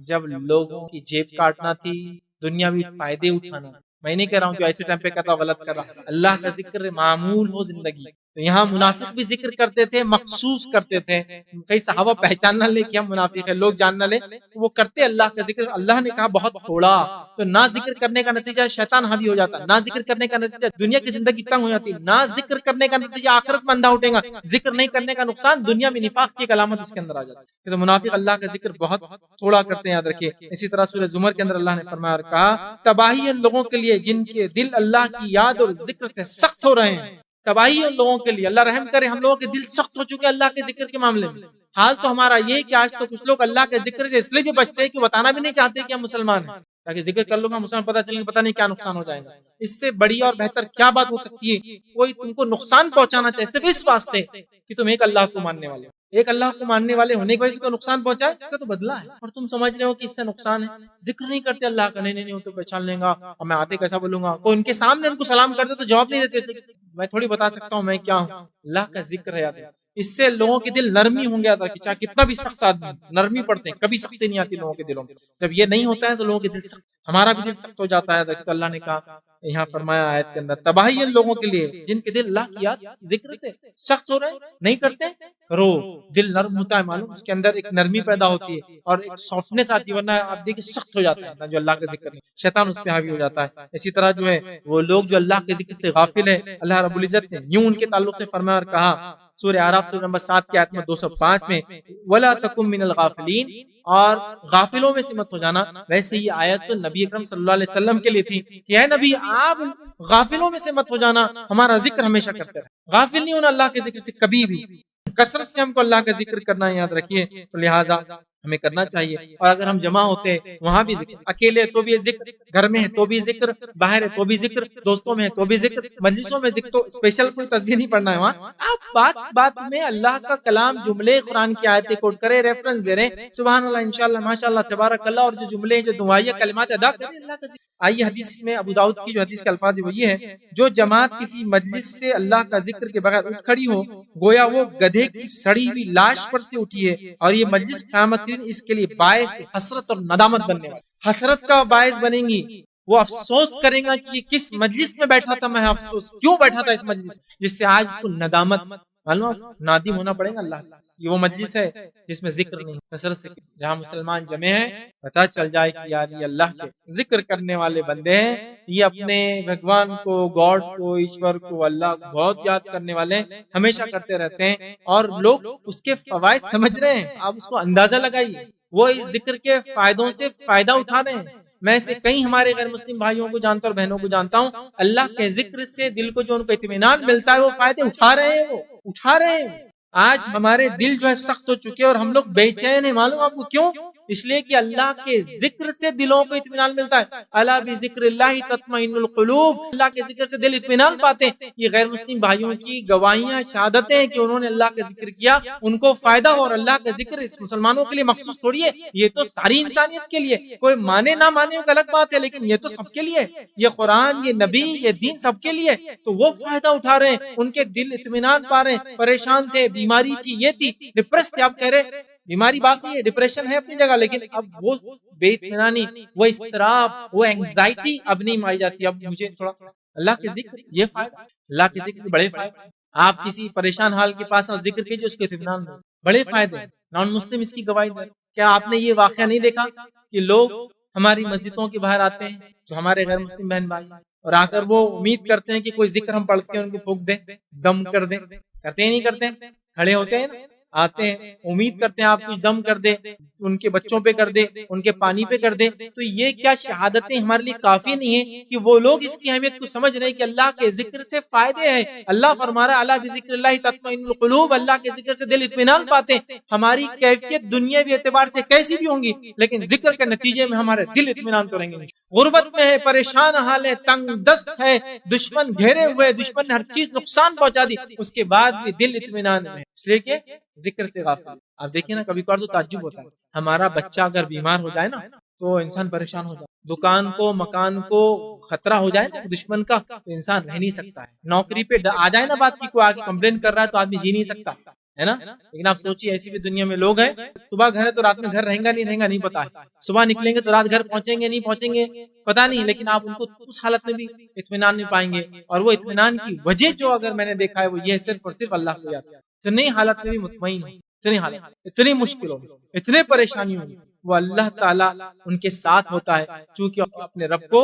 جب لوگوں کی جیب کاٹنا تھی، دنیاوی فائدے اٹھانا. میں نہیں کہہ رہا ہوں کہ ایسے ٹائم پہ کرتا غلط کر رہا، اللہ کا ذکر معمول ہو زندگی. تو یہاں منافق بھی ذکر کرتے تھے، مخصوص کرتے تھے. کئی صحابہ پہچان نہ لے کہ ہم منافق ہیں، لوگ جان نہ لے، وہ کرتے اللہ کا ذکر. اللہ نے کہا بہت تھوڑا. تو نہ ذکر کرنے کا نتیجہ شیطان حاوی ہو جاتا، نہ ذکر کرنے کا نتیجہ دنیا کی زندگی تنگ ہو جاتی، نہ ذکر کرنے کا نتیجہ آخرت میں اندھا اٹھے گا. ذکر نہیں کرنے کا نقصان دنیا میں نفاق کی ایک علامت اس کے اندر آ جاتی ہے. تو منافق اللہ کا ذکر بہت تھوڑا کرتے ہیں، یاد رکھیے. اسی طرح سورہ زمر کے اندر اللہ نے فرمایا اور کہا تباہی ان لوگوں کے لیے جن کے دل اللہ کی یاد اور ذکر سے سخت ہو رہے ہیں. تباہی ان لوگوں کے لیے، اللہ رحم کرے، ہم لوگوں کے دل سخت ہو چکے اللہ کے ذکر کے معاملے میں. حال تو ہمارا یہ کہ آج تو کچھ لوگ اللہ کے ذکر سے اس لیے بھی بچتے ہیں کہ بتانا بھی نہیں چاہتے کہ ہم مسلمان ہیں، تاکہ ذکر کر لوں گا مسلمان پتہ چلے گا، پتہ نہیں کیا نقصان ہو جائے گا. اس سے بڑی اور بہتر کیا بات ہو سکتی ہے؟ کوئی تم کو نقصان پہنچانا چاہے صرف اس واسطے کہ تم ایک اللہ کو ماننے والے ہو. ایک اللہ کو ماننے والے ہونے کی وجہ سے کوئی نقصان پہنچائے، اس کا تو بدلہ ہے، اور تم سمجھ رہے ہو کہ اس سے نقصان ہے. ذکر نہیں کرتے اللہ کا، نہیں وہ تو پہچان لیں گا، اور میں آتے کیسا بولوں گا. کوئی ان کے سامنے ان کو سلام کرتے تو جواب نہیں دیتے تھے، میں تھوڑی بتا سکتا ہوں میں کیا ہوں. اللہ کا ذکر ہے یاد. اس سے لوگوں کے دل نرمی ہوں گے کہ چاہے کتنا بھی سخت آدمی نرمی پڑتے ہیں، کبھی سختی نہیں آتی لوگوں کے دلوں میں. جب یہ نہیں ہوتا ہے تو لوگوں کے دل سخت، ہمارا بھی دل سخت ہو جاتا ہے. تو اللہ نے کہا یہاں فرمایا آیت کے اندر، تباہی ان لوگوں کے لیے جن کے دل اللہ کی یاد ذکر سے سخت ہو رہے ہیں، نہیں کرتے رو. دل نرم ہوتا ہے، معلوم اس کے اندر ایک نرمی پیدا ہوتی ہے اور ایک سافٹنس آتی ہے، ورنہ آپ دیکھیں سخت ہو جاتا ہے جو اللہ کا ذکر نہیں، شیطان اس پہ حاوی ہو جاتا ہے. اسی طرح جو ہے وہ لوگ جو اللہ کے ذکر سے غافل ہے، اللہ رب العزت نے یوں ان کے تعلق سے فرمایا اور کہا سورہ اعراف سورہ نمبر 7 کی آیت میں 205 میں، وَلَا تَكُن مِّنَ الْغَافِلِينَ، اور غافلوں میں سے مت ہو جانا. ویسے یہ آیت تو نبی اکرم صلی اللہ علیہ وسلم کے لیے تھی کہ اے نبی آپ غافلوں میں سے مت ہو جانا، ہمارا ذکر ہمیشہ کرتے رہے. غافل نہیں ہونا اللہ کے ذکر سے کبھی بھی، کثرت سے ہم کو اللہ کا ذکر کرنا یاد رکھیے. تو لہٰذا ہمیں کرنا چاہیے. اور اگر ہم جمع ہوتے ہیں وہاں بھی ذکر، اکیلے تو بھی ذکر، گھر میں ہے تو بھی ذکر، باہر ہے تو بھی ذکر، دوستوں میں ہے تو بھی ذکر، مجلسوں میں ذکر. تو اسپیشل کوئی تسبیح نہیں پڑھنا ہے وہاں، آپ بات بات میں اللہ کا کلام، جملے قرآن کی آیتیں کوٹ کرے، ریفرنس دے رہے، سبحان اللہ، انشاءاللہ، ماشاءاللہ، تبارک اللہ، اور جو جملے جو دعائیہ کلمات ادا کریں اللہ کا ذکر. آئیے حدیث میں ابو داؤد کی جو حدیث کے الفاظ ہے وہ یہ ہے، جو جماعت کسی مجلس سے اللہ کا ذکر کے بغیر اٹھ کھڑی ہو، گویا وہ گدھے کی سڑی ہوئی لاش پر سے اٹھی ہے، اور یہ مجلس قیامت کے دن اس کے لیے باعث حسرت اور ندامت بننے والی، حسرت کا باعث بنیں گی. وہ افسوس کرے گا کہ کس مجلس میں بیٹھا تھا میں، افسوس کیوں بیٹھا تھا اس مجلس، جس سے آج اس کو ندامت، معلوم نادم ہونا پڑے گا اللہ. یہ وہ مجلس ہے جس میں ذکر نہیں، کثرت سے جہاں مسلمان جمع ہیں، پتہ چل جائے کہ یار یہ اللہ کے ذکر کرنے والے بندے ہیں، یہ اپنے بھگوان کو، گاڈ کو، ایشور کو، اللہ کو بہت یاد کرنے والے ہیں، ہمیشہ کرتے رہتے ہیں، اور لوگ اس کے فوائد سمجھ رہے ہیں. آپ اس کو اندازہ لگائیے، وہ اس ذکر کے فائدوں سے فائدہ اٹھا رہے ہیں. میں سے کئی ہمارے غیر مسلم بھائیوں کو جانتا اور بہنوں کو جانتا ہوں، اللہ کے ذکر سے دل کو جو ان کو اطمینان ملتا ہے وہ فائدے اٹھا رہے ہیں، وہ اٹھا رہے ہیں. آج ہمارے دل جو ہے سخت ہو چکے اور ہم لوگ بے چین ہیں، معلوم آپ کو کیوں؟ اس لیے کہ اللہ کے ذکر سے دلوں کو اطمینان ملتا ہے. الا بذکر اللہ تطمئن القلوب، اللہ کے ذکر سے دل اطمینان پاتے ہیں. یہ غیر مسلم بھائیوں کی گواہیاں، شہادتیں ہیں کہ انہوں نے اللہ کا ذکر کیا، ان کو فائدہ ہو. اور اللہ کا ذکر اس مسلمانوں کے لیے مخصوص تھوڑی ہے، یہ تو ساری انسانیت کے لیے، کوئی مانے نہ مانے ایک الگ بات ہے، لیکن یہ تو سب کے لیے، یہ قرآن، یہ نبی، یہ دین سب کے لیے. تو وہ فائدہ اٹھا رہے ہیں، ان کے دل اطمینان پا رہے ہیں. پریشان تھے، بیماری تھی، یہ تھی، ڈپریس تھے، آپ کہہ رہے بیماری باقی ہے، ڈپریشن ہے اپنی جگہ، لیکن اب وہ بے اطمینانی، وہ اضطراب، وہ اینگزائٹی اب نہیں مائی جاتی. اب مجھے تھوڑا اللہ کے ذکر، یہ فائدہ، اللہ کے ذکر کے بڑے فائدے. آپ کسی پریشان حال کے پاس اور ذکر کیجیے، اس کے اطمینان میں بڑے فائدے. نان مسلم اس کی گواہی دے. کیا آپ نے یہ واقعہ نہیں دیکھا کہ لوگ ہماری مسجدوں کے باہر آتے ہیں، جو ہمارے غیر مسلم بہن بھائی، اور آ کر وہ امید کرتے ہیں کہ کوئی ذکر ہم پڑھتے ہیں ان کو پھونک دیں، دم کر دیں. کرتے ہی نہیں کرتے، کھڑے ہوتے ہیں نا، آتے ہیں، امید کرتے ہیں آپ کچھ دم کر دے، ان کے بچوں پہ کر دے، ان کے پانی پہ کر دے. تو یہ کیا شہادتیں ہمارے لیے کافی نہیں ہیں کہ وہ لوگ اس کی اہمیت کو سمجھ رہے ہیں کہ اللہ کے ذکر سے فائدے ہیں. اللہ فرما رہا ہے الا بذکر اللہ تطمئن القلوب، اللہ کے ذکر سے دل اطمینان پاتے ہیں. ہماری کیفیت دنیاوی اعتبار سے کیسی بھی ہوں گی، لیکن ذکر کے نتیجے میں ہمارے دل اطمینان تو رہیں گے. غربت میں ہے، پریشان حال ہے، تنگ دست ہے، دشمن گھیرے ہوئے، دشمن نے ہر چیز نقصان پہنچا دی، اس کے بعد بھی دل اطمینان میں ہے، اس لیے کہ ذکر سے غافل. آپ دیکھیں نا، کبھی کبھار تو تعجب ہوتا ہے، ہمارا بچہ اگر بیمار ہو جائے نا تو انسان پریشان ہو جائے. دکان کو، مکان کو خطرہ ہو جائے نا دشمن کا، تو انسان رہ نہیں سکتا ہے. نوکری پہ آ جائے نا بات کی، کوئی آگے کمپلین کر رہا ہے تو آدمی جی نہیں سکتا ہے نا. لیکن آپ سوچیے ایسی بھی دنیا میں لوگ ہیں، صبح گھر ہے تو رات میں گھر رہیں گا نہیں پتا ہے، صبح نکلیں گے تو رات گھر پہنچیں گے نہیں پہنچیں گے پتا نہیں، لیکن آپ ان کو اس حالت میں بھی اطمینان نہیں پائیں گے. اور وہ اطمینان کی وجہ جو اگر میں نے دیکھا ہے وہ یہ صرف اور صرف اللہ کو یاد ہے. اتنی حالت میں بھی مطمئن ہے، اتنی حالت، اتنی مشکلوں میں، اتنے پریشانیوں میں وہ اللہ تعالیٰ ان کے ساتھ ہوتا ہے، چونکہ اپنے رب کو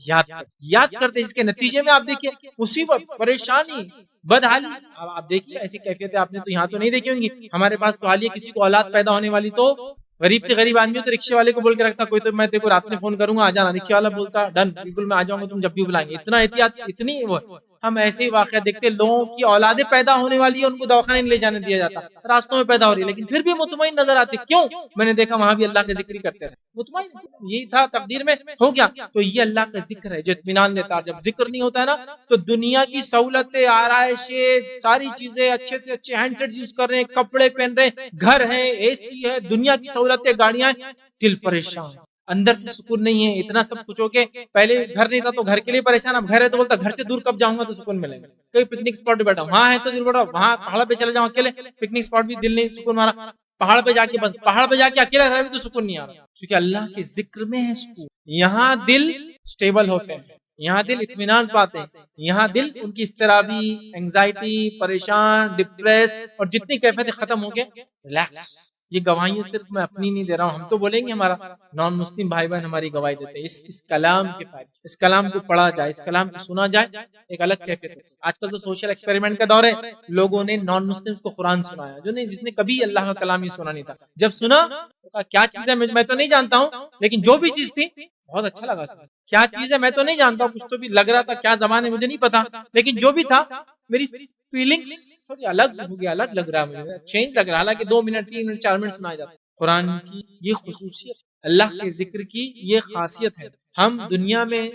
یاد کرتے. اس کے نتیجے میں آپ دیکھیے مصیبت، پریشانی، بدحالی. اب آپ دیکھیے ایسی کیفیتیں آپ نے تو یہاں تو نہیں دیکھی ہوں گی. ہمارے پاس تو حال ہے کسی کو اولاد پیدا ہونے والی تو غریب سے غریب آدمی ہو تو رکشے والے کو بول کے رکھتا، کوئی تو میں دیکھو رات میں فون کروں گا آ جانا، رکشے والا بولتا ڈن، بالکل میں آ جاؤں گا تم جب بھی بلائیں گے. اتنا احتیاط، اتنی وہ. ہم ایسے ہی واقعہ دیکھتے لوگوں کی اولادیں پیدا ہونے والی ہے، ان کو دواخانے نہیں لے جانے دیا جاتا، راستوں میں پیدا ہو رہی ہے، لیکن پھر بھی مطمئن نظر آتے. کیوں؟ میں نے دیکھا وہاں بھی اللہ کا ذکر ہی کرتے رہے، مطمئن. یہی تھا تقدیر میں، ہو گیا. تو یہ اللہ کا ذکر ہے جو اطمینان دیتا ہے. جب ذکر نہیں ہوتا ہے نا تو دنیا کی سہولتیں، آرائشیں، ساری چیزیں، اچھے سے اچھے ہینڈ سیٹ یوز کر رہے ہیں، کپڑے پہن رہے ہیں، گھر ہے، اے سی ہے، دنیا کی سہولتیں، گاڑیاں ہیں، دل پریشان. اندر سے سکون نہیں ہے، اتنا سب کچھ ہو کے پہلے گھر نہیں تھا تو گھر کے لیے پریشان، اب گھر ہے تو بولتا گھر سے دور کب جاؤں گا تو سکون ملے گا، کوئی پکنک اسپاٹ پہ بیٹھا وہاں ہے تو دل بیٹھا وہاں پہاڑ پہ چلے جاؤں اکیلے، پکنک اسپاٹ بھی دل نہیں سکون مارا، پہاڑ پہ جا کے بس پہاڑ پہ جا کے اکیلا رہا بھی تو سکون نہیں آ رہا، کیونکہ اللہ کے ذکر میں ہے سکون، یہاں دل اسٹیبل ہوتے ہیں، یہاں دل اطمینان پاتے ہیں، یہاں دل ان کی اضطرابی، اینگزائٹی، پریشان، ڈپریس اور جتنی کیفیتیں ختم ہو کے ریلیکس۔ یہ گواہیاں صرف میں اپنی نہیں دے رہا ہوں، ہم تو بولیں گے، ہمارا نان مسلم بھائی بہن ہماری گواہی دیتے ہیں، اس کلام کے فائدے، اس کلام کو پڑھا جائے، اس کلام کو سنا جائے، ایک الگ کیفیت ہے۔ آج کل تو سوشل ایکسپیریمنٹ کا دور ہے، لوگوں نے نان مسلم کو قرآن سنایا، جس نے کبھی اللہ کا کلام ہی سنا نہیں تھا، جب سنا تو کہا کیا چیز ہے، میں تو نہیں جانتا ہوں، لیکن جو بھی چیز تھی بہت اچھا لگا، کیا چیز ہے میں تو نہیں جانتا ہوں، کچھ تو بھی لگ رہا تھا، کیا زبان ہے مجھے نہیں پتا، لیکن جو بھی تھا میری فیلنگس تھوڑی الگ ہو گیا، الگ لگ رہا ہے مجھے، چینج لگ رہا ہے، حالانکہ 2 منٹ 3 منٹ 4 منٹ سنایا جاتا ہے۔ قرآن کی یہ خصوصیت، اللہ کے ذکر کی یہ خاصیت ہے، ہم دنیا میں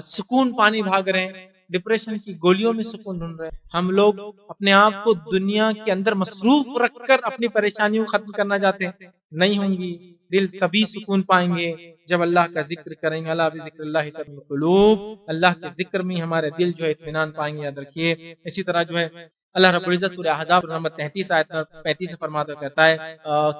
سکون پانے بھاگ رہے ہیں، ڈپریشن کی گولیوں میں سکون ڈھونڈ رہے ہیں، ہم لوگ اپنے آپ کو دنیا کے اندر مصروف رکھ کر اپنی پریشانیوں ختم کرنا چاہتے ہیں، نہیں ہوں گی، دل تبھی سکون پائیں گے جب اللہ کا ذکر کریں گے، اللہ بذکر اللہ تطمئن القلوب، اللہ کے ذکر میں ہمارے دل جو ہے اطمینان پائیں گے، یاد رکھیے۔ اسی طرح جو ہے اللہ رب العزت سورہ احزاب نمبر 33 آیت 35 سے فرماتا کہتا ہے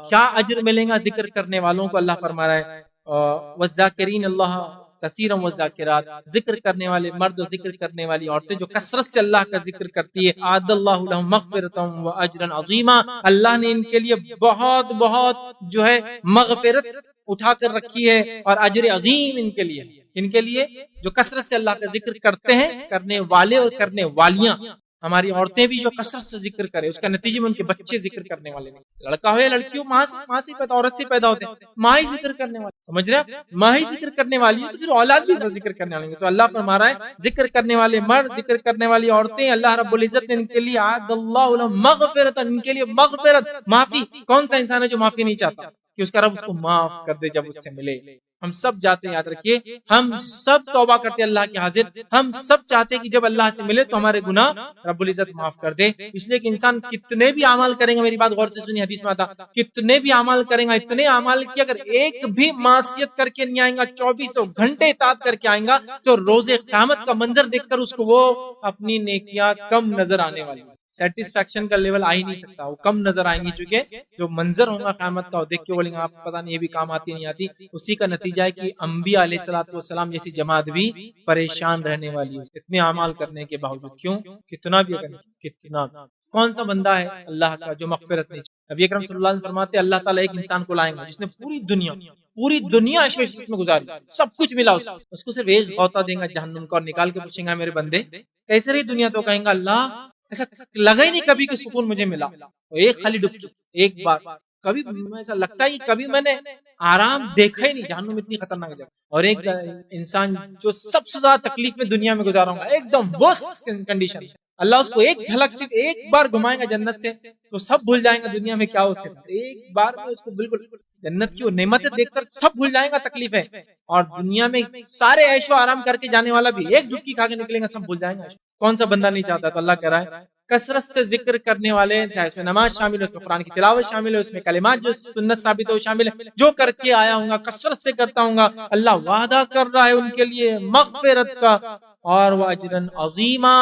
کیا اجر ملے گا ذکر کرنے والوں کو، اللہ فرما رہا ہے والذاکرین اللہ کثیرا والذاکرات، ذکر کرنے والے مرد اور ذکر کرنے والی عورتیں جو کثرت سے اللہ کا ذکر کرتی ہے، اعد اللہ لهم مغفرۃ واجرا عظیما، اللہ نے ان کے لیے بہت بہت جو ہے مغفرت اٹھا کر رکھی ہے اور اجر عظیم ان کے لیے، ان کے لیے جو کثرت سے اللہ کا ذکر کرتے ہیں، کرنے والے اور کرنے والیاں، ہماری عورتیں بھی جو کثرت سے ذکر کرے، اس کا نتیجے میں ان کے بچے ذکر کرنے والے نہیں، لڑکا ہو یا لڑکیوں، ماں سے پیدا، عورت سے پیدا ہوتے ہیں، ماں ہی ذکر کرنے والی، سمجھ رہے ہیں، ماں ہی ذکر کرنے والی ہے تو پھر اولاد بھی ذکر کرنے والی ہے، تو اللہ فرما رہا ہے ذکر کرنے والے مرد، ذکر کرنے والی عورتیں، اللہ رب العزت نے ان کے لیے اعد اللہ لهم مغفرۃ، ان کے لیے مغفرت، معافی، کون سا انسان ہے جو معافی نہیں چاہتا کہ اس کا رب اس کو معاف کر دے جب اس سے ملے، ہم سب جاتے ہیں، یاد رکھیے، ہم سب توبہ کرتے ہیں اللہ کے حاضر، ہم سب چاہتے ہیں کہ جب اللہ سے ملے تو ہمارے گناہ رب العزت معاف کر دے، اس لیے کہ انسان کتنے بھی اعمال کریں گا، میری بات غور سے سنی، حدیث میں آتا کتنے بھی اعمال کریں گا، اتنے اعمال کی اگر ایک بھی معصیت کر کے نہیں آئیں گا، 24 گھنٹے اطاعت کر کے آئیں گا، تو روز قیامت کا منظر دیکھ کر اس کو وہ اپنی نیکیاں کم نظر آنے والی، سیٹسفیکشن کا لیول آ ہی نہیں سکتا، وہ کم نظر آئیں گی، چونکہ جو منظر ہوگا قیامت کا، دیکھ کے بولیں گے آپ پتہ نہیں یہ بھی کام آتی نہیں آتی، اسی کا نتیجہ ہے کہ انبیاء علیہ الصلوۃ والسلام جیسی جماعت بھی پریشان رہنے والی ہے، اتنے اعمال کرنے کے باوجود، کیوں؟ کتنا بھی اگر کتنا کون سا بندہ ہے اللہ کا جو مغفرت نہیں چاہتا؟ نبی اکرم صلی اللہ علیہ وسلم فرماتے ہیں اللہ تعالیٰ ایک انسان کو لائیں گا جس نے پوری دنیا عیش میں گزاری، سب کچھ ملا اس کو صرف ایک غوطہ دیں گا جہنم کا، اور نکال کے پوچھیں گا میرے بندے کیسے رہی دنیا، تو کہیں گا اللہ ایسا لگا ہی نہیں کبھی کہ سکون مجھے ملا، ایک خالی ڈبکی، ایک بار کبھی ایسا لگتا ہی کبھی میں نے آرام دیکھا ہی نہیں، جہنم اتنی خطرناک جگہ، اور ایک انسان جو سب سے زیادہ تکلیف میں دنیا میں گزارا ہوگا، ایک دم ورسٹ کنڈیشن، اللہ اس کو ایک جھلک صرف ایک بار گھمائے گا جنت سے تو سب بھول جائیں گا دنیا میں کیا اس کے ساتھ، ایک بار میں اس کو بالکل جنت کی وہ نعمتیں دیکھ کر سب بھول جائیں گا تکلیف ہے، اور دنیا میں سارے عیش و آرام کر کے جانے والا بھی ایک ڈبکی کھا کے نکلے گا، سب بھول جائیں گا، کون سا بندہ نہیں چاہتا؟ تو اللہ کہہ رہا ہے کثرت سے ذکر کرنے والے، چاہے اس میں نماز شامل ہو، اس میں قرآن کی تلاوت شامل ہو، اس میں کلمات جو سنت ثابت ہو شامل ہے، جو کر کے آیا ہوں گا کثرت سے کرتا ہوں گا، اللہ وعدہ کر رہا ہے ان کے لیے مغفرت کا اور واجرا عظیما،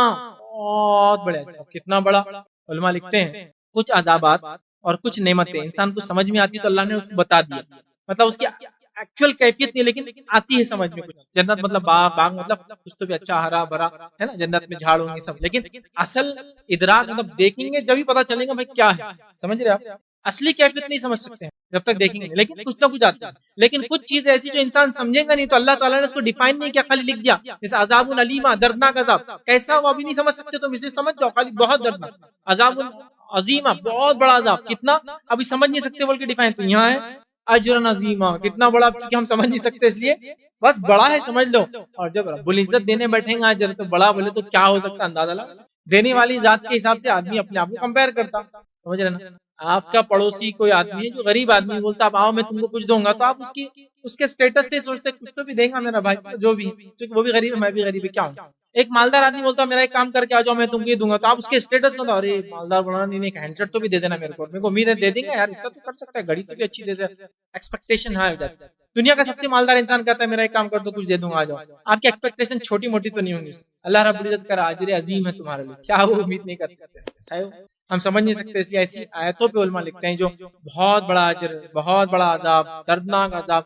بہت بڑے، کتنا بڑا؟ علماء لکھتے ہیں کچھ عذابات اور کچھ نعمتیں انسان کو سمجھ میں آتی تو اللہ نے اس کو بتا دیا، مطلب اس کی ایکچوئل کیفیت نہیں لیکن آتی ہے سمجھ میں، کچھ جنت مطلب باغ مطلب کچھ تو بھی اچھا ہرا بھرا ہے نا، جنت میں جھاڑ ہوں گے سب، لیکن اصل ادراک مطلب دیکھیں گے جبھی پتا چلے گا بھائی کیا ہے، سمجھ رہے آپ، اصلی کیفیت نہیں سمجھ سکتے ہیں جب تک دیکھیں گے، لیکن کچھ نہ کچھ آتا ہے، لیکن کچھ چیز ایسی جو انسان سمجھے گا نہیں تو اللہ تعالیٰ نے اس کو ڈیفائن نہیں کیا، خالی لکھ دیا، جیسے عذاب الیما، دردناک عذاب، کیسا وہ ابھی نہیں سمجھ سکتے تو اس لیے سمجھ جاؤ خالی بہت دردناک، عذاب عظیمہ، بہت بڑا عذاب، کتنا ابھی سمجھ نہیں سکتے بول کے ڈیفائن، تو یہاں ہے اجر عظیمہ، کتنا بڑا کیونکہ ہم سمجھ نہیں سکتے اس لیے بس بڑا ہے سمجھ لو، اور جب رب العزت دینے بیٹھیں گے اجر تو بڑا بولے تو کیا ہو سکتا ہے اندازہ لگا، دینے والی ذات کے حساب سے آدمی اپنے آپ کو کمپیئر کرتا، سمجھ رہے نا، آپ کا پڑوسی کوئی آدمی ہے جو غریب آدمی بولتا اب آؤ میں تم کو کچھ دوں گا، تو آپ اس کے اسٹیٹس سے سوچتے کچھ تو بھی دیں گا میرا بھائی جو بھی، کیونکہ وہ بھی غریب ہے میں بھی غریب ہے، کیا ہوں ایک مالدار آدمی بولتا ہے میرا ایک کام کر کے آ جاؤ میں تم کو یہ دوں گا، تو آپ اس کے اسٹیٹس کو ارے مالدار بڑھانا نہیں، ایک ہینڈسیٹ تو بھی دے دینا میرے کو امید ہے دے دیں گے یار، اتنا تو کر سکتا ہے، گھڑی تو بھی اچھی دے دے، ایکسپیکٹیشن ہائی ہو جاتی ہے۔ دنیا کا سب سے مالدار انسان کہتا ہے میرا ایک کام کر دو کچھ دے دوں گا آ جاؤ، آپ کی ایکسپیکٹیشن چھوٹی موٹی تو نہیں ہوگی، اللہ رب العزت کا اجر عظیم ہے تمہارے لیے، کیا وہ امید نہیں کر سکتے؟ ہم سمجھ نہیں سکتے، اس لیے ایسی آیتوں پہ علماء لکھتے ہیں جو بہت بڑا اجر، بہت بڑا عذاب، دردناک عذاب،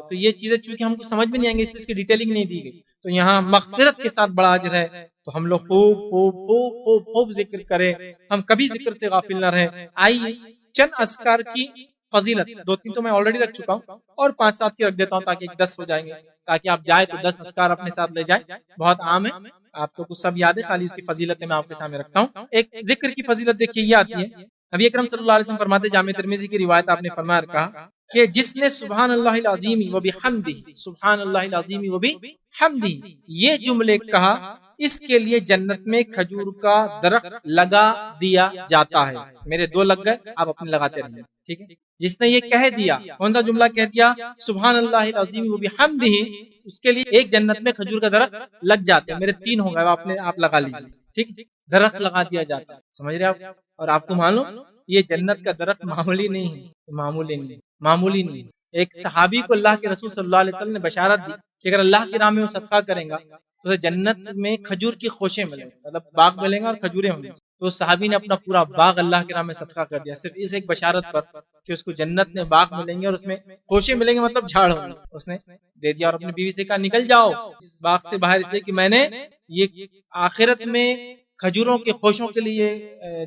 تو یہ چیزیں چونکہ ہم کو سمجھ میں نہیں آئیں گے، اس لیے اس کی ڈیٹیلنگ نہیں دی گئی، تو یہاں مغفرت کے ساتھ بڑا اجر ہے، تو ہم لوگ خوب خوب خوب خوب خوب ذکر کریں، ہم کبھی ذکر سے غافل نہ رہیں۔ آئیے چند اذکار کی فضیلت، 2-3 تو میں آلریڈی رکھ چکا ہوں، اور 5-7 کی رکھ دیتا ہوں تاکہ 10 ہو جائیں گے، تاکہ آپ جائے تو 10 اذکار اپنے ساتھ لے جائیں، بہت عام ہے، آپ کو سب یاد ہے، خالی اس کی فضیلتیں میں آپ کے سامنے رکھتا ہوں۔ ایک ذکر کی فضیلت دیکھیے یہ آتی ہے، نبی اکرم صلی اللہ علیہ وسلم فرماتے، جامع ترمذی کی روایت، آپ نے فرمایا کہا کہ جس نے سبحان اللہ العظیم و بحمدہ، سبحان اللہ العظیم و بحمدہ یہ جملے کہا، اس کے لیے جنت میں کھجور کا درخت لگا دیا جاتا ہے۔ میرے 2 لگ گئے، آپ اپنے لگاتے رہیں، ٹھیک ہے؟ جس نے یہ کہہ دیا، کون سا جملہ کہہ دیا؟ سبحان اللہ العظیم و بحمدہ، اس کے لیے ایک جنت میں کھجور کا درخت لگ جاتا ہے۔ میرے 3 ہو گئے، آپ لگا لیجیے، ٹھیک، درخت لگا دیا جاتا ہے، سمجھ رہے آپ؟ اور آپ کو معلوم یہ جنت کا درخت معمولی نہیں ہے، معمولی نہیں۔ ایک صحابی کو اللہ کے رسول صلی اللہ علیہ وسلم نے بشارت دی کہ اگر اللہ کی راہ میں وہ صدقہ کرے گا تو اسے جنت میں کھجور کی خوشیں ملیں گے، مطلب باغ ملیں گے اور کھجوریں ہوں گی۔ تو صحابی نے اپنا پورا باغ اللہ کی راہ میں صدقہ کر دیا، صرف اس ایک بشارت پر کہ اس کو جنت میں باغ ملیں گے اور اس میں خوشیں ملیں گے، مطلب جھاڑ ہوں گے، اس نے دے دیا۔ اور اپنی بیوی سے کہا نکل جاؤ باغ سے باہر، اس لیے کہ میں نے یہ آخرت میں کھجوروں کے خوشوں کے لیے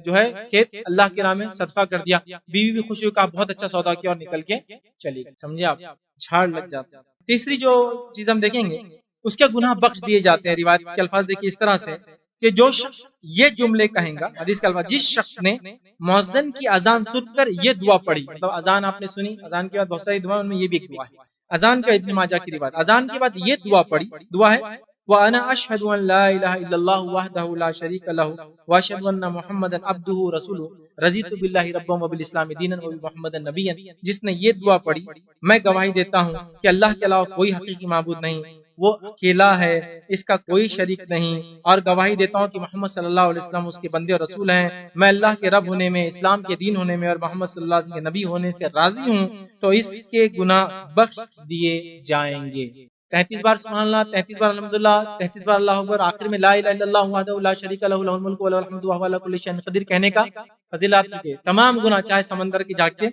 جو ہے کھیت اللہ کی راہ میں صدقہ کر دیا۔ بیوی بھی خوشی کا بہت اچھا سودا کیا اور نکل کے چلی گئی، سمجھے آپ؟ جھاڑ لگ جاتا۔ تیسری جو چیز ہم دیکھیں گے، اس کے گناہ بخش دیے جاتے ہیں۔ روایت کے الفاظ دیکھیے اس طرح سے کہ جو شخص یہ جملے کہیں گا، حدیث کے الفاظ، جس شخص نے مؤذن کی اذان سن کر یہ دعا پڑھی، مطلب اذان آپ نے سنی، اذان کے بعد بہت ساری دعا، ان میں یہ بھی ایک دعا ہے، اذان کا ابن ماجہ کی روایت، اذان کے بعد یہ دعا پڑھی، دعا ہے وَأَنَا أَشْهَدُ أَن لَا إِلَهَ إِلَّا اللَّهُ وَحْدَهُ لَا شَرِيكَ لَهُ وَأَشْهَدُ أَنَّ مُحَمَّدًا عَبْدُهُ وَرَسُولُهُ رَضِيتُ بِاللَّهِ رَبًّا وَبِالْإِسْلَامِ دِينًا وَبِمُحَمَّدٍ نَبِيًّا، جس نے یہ دعا پڑھی، میں گواہی دیتا ہوں کہ اللہ کے علاوہ کوئی حقیقی معبود نہیں، وہ اکیلا ہے، اس کا کوئی شریک نہیں، اور گواہی دیتا ہوں کہ محمد صلی اللہ علیہ وسلم اس کے بندے اور رسول ہیں۔ میں اللہ کے رب ہونے میں، اسلام کے دین ہونے میں اور محمد صلی اللہ علیہ وسلم کے نبی ہونے سے راضی ہوں، تو اس کے گناہ بخش دیے جائیں گے۔ 33 بار سبحان اللہ، 33 بار الحمدللہ، 33 بار اللہ اکبر، آخر میں لا الہ الا اللہ وحدہ لا شریک لہ لہ الملک و لہ الحمد وہو علی کل شیء قدیر کہنے کا فضیلت کے تمام گناہ چاہے سمندر کی جھاگ کے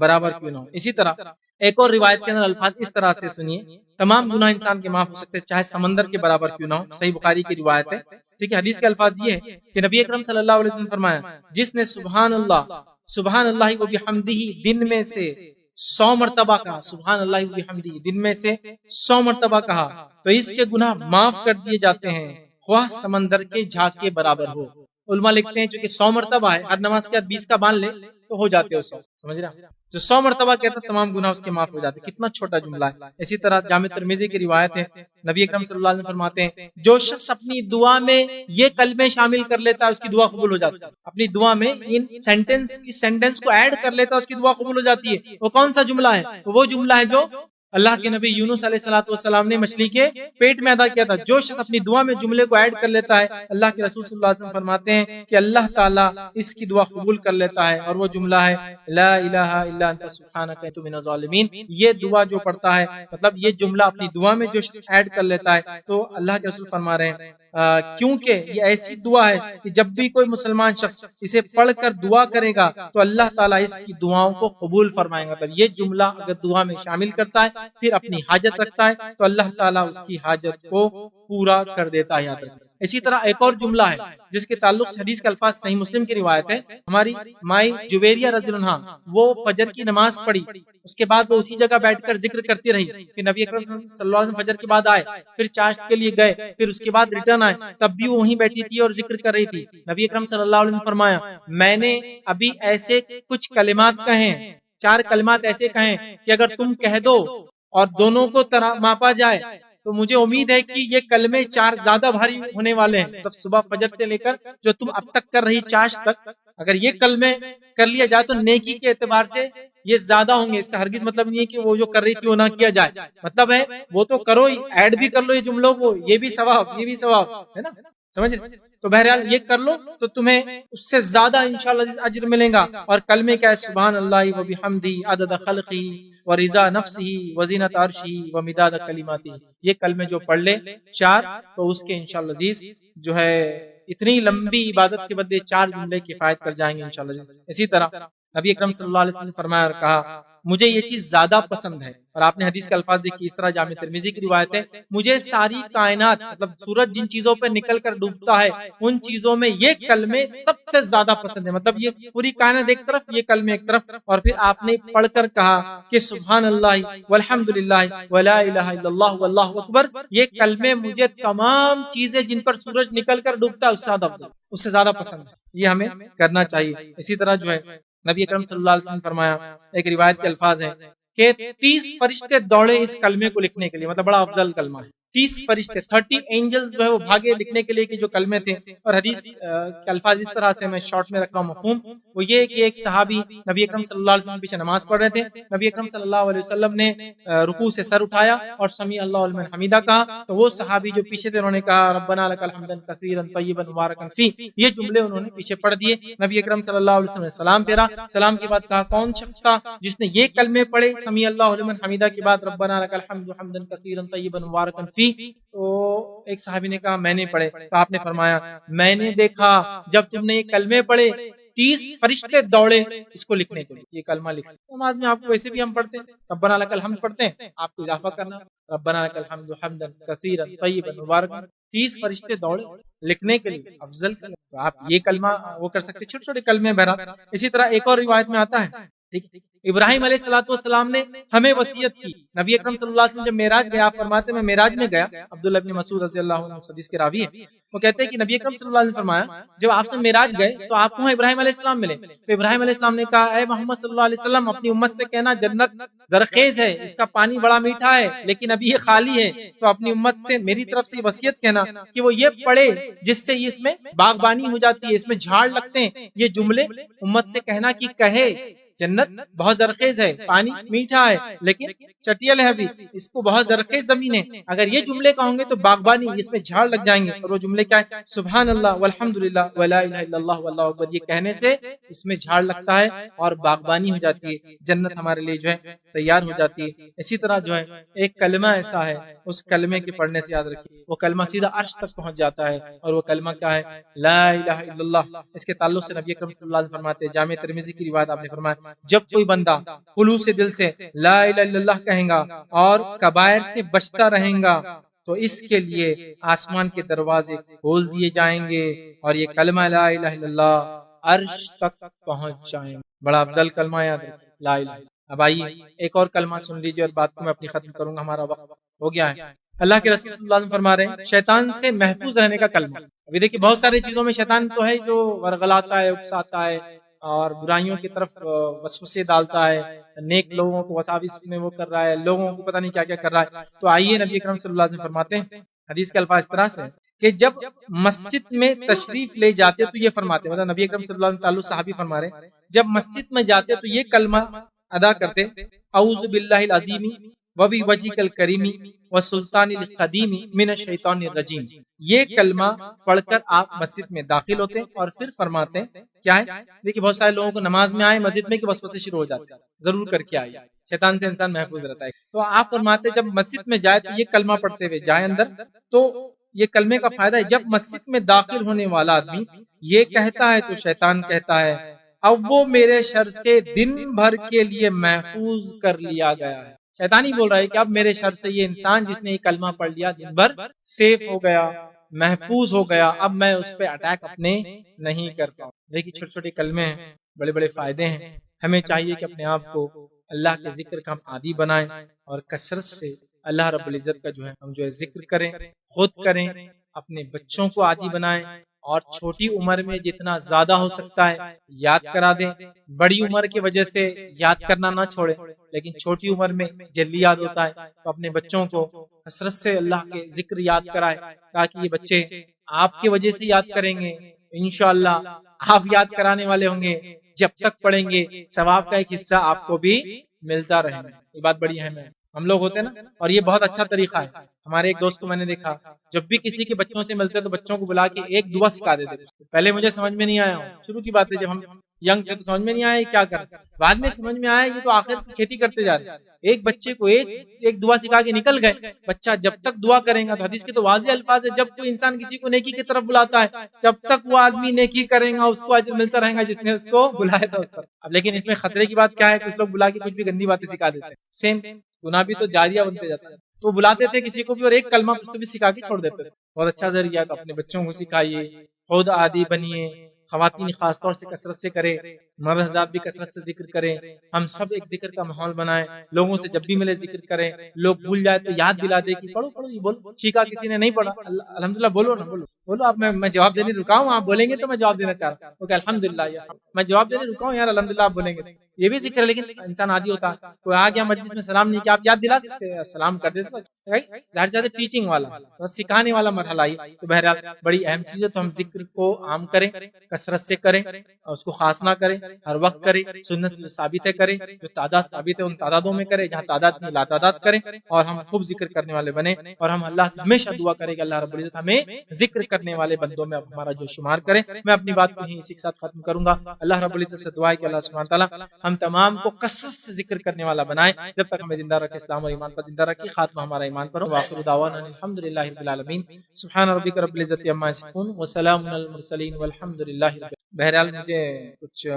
برابر کیوں نہ ہو۔ اسی طرح ایک اور روایت کے اندر الفاظ اس طرح سے سنیے، تمام گناہ انسان کے معاف ہو سکتے ہیں چاہے سمندر کے برابر کیوں نہ ہو، صحیح بخاری کی روایت ہے، ٹھیک ہے؟ حدیث کے الفاظ یہ ہے کہ نبی اکرم صلی اللہ علیہ وسلم فرمایا، جس نے سبحان اللہ و بحمدہ دن میں سے 100 مرتبہ کہا، سبحان اللہ و بحمدہ دن میں سے 100 مرتبہ کہا، تو اس کے گناہ معاف کر دیے جاتے ہیں، خواہ سمندر کے جھاگ کے برابر ہو۔ علماء لکھتے ہیں چونکہ 100 مرتبہ ہے، ہر نماز کے بعد 20 کا باندھ لے تو ہو جاتے ہیں 100، سمجھ رہا؟ جو 100 مرتبہ کہتا ہے تمام گناہ اس کے معاف ہو جاتے ہیں، کتنا چھوٹا جملہ ہے۔ اسی طرح جامع ترمذی کی روایت ہے، نبی اکرم صلی اللہ علیہ وسلم فرماتے ہیں، جو شخص اپنی دعا میں یہ کلمے شامل کر لیتا ہے اس کی دعا قبول ہو جاتی ہے، اپنی دعا میں ان سینٹنس کو ایڈ کر لیتا ہے اس کی دعا قبول ہو جاتی ہے۔ وہ کون سا جملہ ہے؟ وہ جملہ ہے جو اللہ کے نبی یونس علیہ السلام نے مچھلی کے پیٹ میں ادا کیا تھا۔ جو شخص اپنی دعا میں جملے کو ایڈ کر لیتا ہے، اللہ کے رسول صلی اللہ علیہ وسلم فرماتے ہیں کہ اللہ تعالیٰ اس کی دعا قبول کر لیتا ہے، اور وہ جملہ ہے لا الہ الا انت سبحانک انی من الظالمین۔ یہ دعا جو پڑھتا ہے، مطلب یہ جملہ اپنی دعا میں جو شخص ایڈ کر لیتا ہے، تو اللہ کے رسول فرما رہے ہیں کیونکہ یہ ایسی دعا ہے کہ جب بھی کوئی مسلمان شخص اسے پڑھ کر دعا کرے گا تو اللہ تعالیٰ اس کی دعاؤں کو قبول فرمائے گا۔ یہ جملہ اگر دعا میں شامل کرتا ہے، پھر اپنی حاجت رکھتا ہے، تو اللہ تعالیٰ اس کی حاجت کو پورا کر دیتا ہے، یاد رکھیں۔ اسی طرح ایک اور جملہ ہے جس کے تعلق سے حدیث کے الفاظ صحیح مسلم کی روایت ہے، ہماری مائی جویریہ رضی اللہ عنہا وہ فجر کی نماز پڑھی، اس کے بعد وہ اسی جگہ بیٹھ کر ذکر کرتی رہی کہ نبی اکرم صلی اللہ علیہ وسلم فجر کے بعد آئے، پھر چاشت کے لیے گئے، پھر اس کے بعد ریٹرن آئے، تب بھی وہ وہیں بیٹھی تھی اور ذکر کر رہی تھی۔ نبی اکرم صلی اللہ علیہ وسلم فرمایا، میں نے ابھی ایسے کچھ کلمات کہیں، 4 کلمات ایسے کہیں کہ اگر تم کہہ دو اور دونوں کو ماپا جائے تو مجھے امید ہے کہ یہ کلمے 4 زیادہ بھاری ہونے والے ہیں. مطلب صبح فجر سے لے کر جو تم اب تک کر رہی چاش تک، اگر یہ کلمے کر لیا جائے تو نیکی کے اعتبار سے یہ زیادہ ہوں گے. اس کا ہرگز مطلب نہیں ہے کہ وہ جو کر رہی تھی وہ نہ کیا جائے، مطلب ہے وہ تو کرو ہی، ایڈ بھی کر لو یہ جملوں کو، یہ بھی ثواب یہ بھی ثواب ہے نا، سمجھ رہے؟ تو بہرحال یہ کر لو تو تمہیں اس سے زیادہ انشاءاللہ اجر ملے گا. اور کلمے کیا ہے؟ سبحان اللہ و بحمدہ عدد خلقہ و رضا نفسہ و زینت عرشہ و مداد کلماتہ. یہ کلمے جو پڑھ لے 4 تو اس کے انشاءاللہ عزیز جو ہے اتنی لمبی عبادت کے بدلے 4 جملے کفایت کر جائیں گے انشاءاللہ عزیز. اسی طرح نبی اکرم صلی اللہ علیہ وسلم نے فرمایا اور کہا مجھے یہ چیز زیادہ پسند ہے، اور آپ نے حدیث کے الفاظ دیکھیں اس طرح جامع ترمذی کی روایت ہے، مجھے ساری کائنات مطلب سورج جن چیزوں پہ نکل کر ڈوبتا ہے ان چیزوں میں یہ کلمے سب سے زیادہ پسند ہے. مطلب یہ پوری کائنات ایک طرف، یہ کلمے ایک طرف. اور پھر آپ نے پڑھ کر کہا کہ سبحان اللہ والحمدللہ ولا الہ الا اللہ واللہ اکبر. یہ کلمے مجھے تمام چیزیں جن پر سورج نکل کر ڈوبتا ہے اس سے زیادہ پسند ہے. یہ ہمیں کرنا چاہیے. اسی طرح جو ہے نبی اکرم صلی اللہ علیہ وسلم نے فرمایا، ایک روایت کے الفاظ ہیں کہ 30 فرشتے دوڑے اس کلمے کو لکھنے کے لیے. مطلب بڑا افضل کلمہ ہے. 30 فرشتے 30 اینجل جو ہے وہ بھاگے لکھنے کے لیے کہ جو کلمے تھے. اور حدیث کے الفاظ اس طرح سے میں شارٹ میں رکھ رہا ہوں مفہوم، وہ یہ کہ ایک صحابی نبی اکرم صلی اللہ علیہ وسلم پیچھے نماز پڑھ رہے تھے. نبی اکرم صلی اللہ علیہ وسلم نے رکوع سے سر اٹھایا اور سمیع اللہ لمن حمیدہ کہا. تو وہ صحابی جو پیچھے تھے انہوں نے کہا ربنا لک الحمد کثیرا طیبا مبارکا فی. یہ جملے انہوں نے پیچھے پڑھ دیے. نبی اکرم صلی اللہ علیہ وسلم نے سلام پھیرا. سلام کے بعد کہا کون شخص تھا جس نے یہ کلمے پڑھے سمیع اللہ لمن حمیدہ کے بعد ربنا لک الحمد حمدا کثیرا طیبا مبارکا فی؟ تو ایک صحابی نے کہا میں نے پڑھے. تو آپ نے فرمایا میں نے دیکھا جب تم نے یہ کلمے پڑھے 30 فرشتے دوڑے اس کو لکھنے کے لیے. یہ کلمہ لکھا نماز میں آپ کو ویسے بھی ہم پڑھتے ہیں ربنا لک الحمد پڑھتے ہیں، آپ کو اضافہ کرنا ربنا لک الحمد حمدا کثیرا طیبا مبارکا. 30 فرشتے دوڑے لکھنے کے لیے افضل سے تو آپ یہ کلمہ وہ کر سکتے، چھوٹے چھوٹے کلمے بہرحال. اسی طرح ایک اور روایت میں آتا ہے ابراہیم علیہ السلام نے ہمیں وصیت کی. نبی اکرم صلی اللہ علیہ وسلم جب معراج گیا، آپ فرماتے ہیں میں معراج میں گیا. عبداللہ بن مسعود رضی اللہ عنہ حدیث کے راوی ہیں، وہ کہتے ہیں کہ نبی اکرم صلی اللہ علیہ وسلم فرمایا جب آپ سے معراج گئے تو آپ کو ابراہیم علیہ السلام ملے. تو ابراہیم علیہ السلام نے کہا اے محمد صلی اللہ علیہ وسلم اپنی امت سے کہنا جنت زرخیز ہے، اس کا پانی بڑا میٹھا ہے لیکن ابھی یہ خالی ہے. تو اپنی امت سے میری طرف سے وصیت کہنا کہ وہ یہ پڑھے جس سے اس میں باغبانی ہو جاتی ہے، اس میں جھاڑ لگتے ہیں. یہ جملے امت سے کہنا کہ کہے جنت بہت زرخیز ہے، پانی میٹھا ہے لیکن چٹیل ہے، ابھی اس کو بہت زرخیز زمین ہے. اگر یہ جملے کہوں گے تو باغبانی اس میں جھاڑ لگ جائیں گے. اور وہ جملے کیا ہے؟ سبحان اللہ والحمدللہ ولا الہ الا اللہ واللہ اکبر. یہ کہنے سے اس میں جھاڑ لگتا ہے اور باغبانی ہو جاتی ہے، جنت ہمارے لیے جو ہے تیار ہو جاتی ہے. اسی طرح جو ہے ایک کلمہ ایسا ہے اس کلمے کے پڑھنے سے یاد رکھیے وہ کلمہ سیدھا عرش تک پہنچ جاتا ہے. اور وہ کلمہ کیا ہے؟ لا الہ الا اللہ. اس کے تعلق سے نبی اکرم صلی اللہ علیہ وسلم فرماتے ہیں، جامع ترمذی کی روایت آپ نے فرمایا جب کوئی بندہ خلوص دل سے لا الہ الا اللہ کہیں گا اور کبائر سے بچتا رہیں گا تو اس کے لیے آسمان کے دروازے کھول دیے جائیں گے اور یہ کلمہ لا الہ الا اللہ عرش تک پہنچ جائیں گے. بڑا افضل کلمہ یاد رکھیں لا الہ. اب آئیے ایک اور کلمہ سن لیجیے اور بات کو میں اپنی ختم کروں گا، ہمارا وقت ہو گیا ہے. اللہ کے رسول صلی اللہ علیہ وسلم فرما رہے ہیں شیطان سے محفوظ رہنے کا کلمہ. ابھی دیکھیے بہت ساری چیزوں میں شیطان تو ہے جو ورغلاتا ہے، اکساتا ہے اور برائیوں کی طرف وسوسے ڈالتا ہے، نیک لوگوں کو وساوس میں وہ کر رہا ہے، لوگوں کو پتہ نہیں کیا کیا کر رہا ہے. تو آئیے نبی اکرم صلی اللہ علیہ وسلم فرماتے ہیں حدیث کے الفاظ اس طرح سے کہ جب مسجد میں تشریف لے جاتے تو یہ فرماتے، مطلب نبی اکرم صلی اللہ علیہ وسلم تعلق صحابی فرما رہے ہیں جب مسجد میں جاتے تو یہ کلمہ ادا کرتے اعوذ باللہ العظیم وبوجہک الکریم والسلطان القدیم من الشیطان الرجیم. یہ کلمہ پڑھ کر آپ مسجد میں داخل ہوتے اور پھر فرماتے ہیں کیا ہے؟ دیکھیے بہت سارے لوگوں کو نماز میں آئے مسجد میں کہ وسوسے شروع ہو جاتے ہیں، ضرور کر کے آئیے، شیطان سے انسان محفوظ رہتا ہے. تو آپ فرماتے جب مسجد میں جائے تو یہ کلمہ پڑھتے ہوئے جائے اندر. تو یہ کلمے کا فائدہ ہے جب مسجد میں داخل ہونے والا آدمی یہ کہتا ہے تو شیطان کہتا ہے اب وہ میرے شر سے دن بھر کے لیے محفوظ کر لیا گیا ہے. شیطان ہی بول رہا ہے کہ اب میرے شر سے یہ انسان جس نے یہ کلمہ پڑھ لیا دن بھر سیف ہو گیا، محفوظ ہو گیا، اب میں اس پہ اٹیک اپنے نہیں کر پاؤں. دیکھیے چھوٹے چھوٹے کلمے ہیں، بڑے بڑے فائدے ہیں. ہمیں چاہیے کہ اپنے آپ کو اللہ کے ذکر کا ہم عادی بنائیں اور کثرت سے اللہ رب العزت کا جو ہے ہم جو ہے ذکر کریں، خود کریں، اپنے بچوں کو عادی بنائیں اور چھوٹی عمر میں جتنا زیادہ ہو سکتا ہے یاد کرا دیں. بڑی عمر کی وجہ سے یاد کرنا نہ چھوڑیں، لیکن چھوٹی عمر میں جلدی یاد ہوتا ہے تو اپنے بچوں کو کثرت سے اللہ کے ذکر یاد کرائے، تاکہ یہ بچے آپ کی وجہ سے یاد کریں گے. انشاءاللہ آپ یاد کرانے والے ہوں گے، جب تک پڑھیں گے ثواب کا ایک حصہ آپ کو بھی ملتا رہے گا. یہ بات بڑی اہم ہے. ہم لوگ ہوتے ہیں نا، اور یہ بہت اچھا طریقہ ہے. ہمارے ایک دوست کو میں نے دیکھا، جب بھی کسی کے بچوں سے ملتے تو بچوں کو بلا کے ایک دعا سکھا دیتے. پہلے مجھے سمجھ میں نہیں آیا، شروع کی بات ہے جب ہم ینگ تھے تو سمجھ میں نہیں آیا کیا کر، بعد میں سمجھ میں آیا یہ تو آخر کی کھیتی کرتے جا رہے ہیں. ایک بچے کو ایک دعا سکھا کے نکل گئے. بچہ جب تک دعا کرے گا، تو حدیث کے تو واضح الفاظ ہے، جب کوئی انسان کسی کو نیکی کی طرف بلاتا ہے جب تک وہ آدمی نیکی کرے گا اس کو اجر ملتا رہے گا جس نے اس کو بلایا تھا اس پر. اب لیکن اس میں خطرے کی بات کیا ہے، کچھ لوگ بلا کے کچھ بھی گندی باتیں سکھا دیتے ہیں. سیم گناہ بھی تو جاریہ بنتے جاتا ہے. تو بلاتے تھے کسی کو بھی اور ایک کلمہ اس کو بھی سکھا کے چھوڑ دیتے تھے. بہت اچھا ذریعہ. تو اپنے بچوں کو سکھائیے، خود عادی بنیے. خواتین خاص طور سے کثرت سے کرے، مرد حضرات بھی کثرت سے ذکر کریں. ہم سب ایک ذکر کا ماحول بنائیں. لوگوں سے جب بھی ملے ذکر کریں. لوگ بھول جائے تو یاد دلا دے کہ پڑھو پڑھو یہ بولو. چیخا کسی نے نہیں پڑھا، الحمدللہ بولو نا، بولو. آپ میں جواب دینے رکا ہوں، آپ بولیں گے تو میں جواب دینا چاہ رہا ہوں. الحمدللہ میں جواب دینے رکا ہوں یار، الحمدللہ آپ بولیں گے. یہ بھی ذکر ہے، لیکن انسان عادی ہوتا ہے. کوئی آ گیا مجلس میں سلام نہیں کیا، آپ یاد دلا سکتے ہیں، سلام کر دیتے. ظاہر سے ٹیچنگ والا، سکھانے والا مرحلہ ہی. تو بہرحال بڑی اہم چیز ہے. تو ہم ذکر کو عام کریں، کثرت سے کریں، اور اس کو خاص نہ کریں، ہر وقت کریں. سنت جو ثابت ہے کریں، جو تعداد ثابت ہے ان تعدادوں میں کریں، جہاں تعداد نہیں لا تعداد کریں. اور ہم خوب ذکر کرنے والے بنیں، اور ہم اللہ سے ہمیشہ دعا کریں کہ اللہ رب العزت ہمیں ذکر کرنے والے بندوں میں ہمارا جو شمار کریں. میں اپنی بات کو اسی کے ساتھ ختم کروں گا. اللہ رب العزت سے دعا ہے کہ اللہ سبحانہ تعالیٰ ہم تمام کو کثرت سے ذکر کرنے والا بنائے، جب تک ہمیں زندہ رکھے، اسلام اور ایمان پر زندہ رکھے. خاتمہ ہمارا ایمان پر ہو. وآخر دعوانا الحمدللہ رب العالمین. سبحان ربک رب العزت عما یصفون وسلام علی المرسلین والحمد للہ رب العالمین. بہرحال مجھے کچھ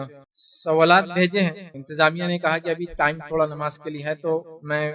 سوالات بھیجے ہیں. انتظامیہ نے کہا کہ ابھی ٹائم تھوڑا نماز کے لیے ہے، تو میں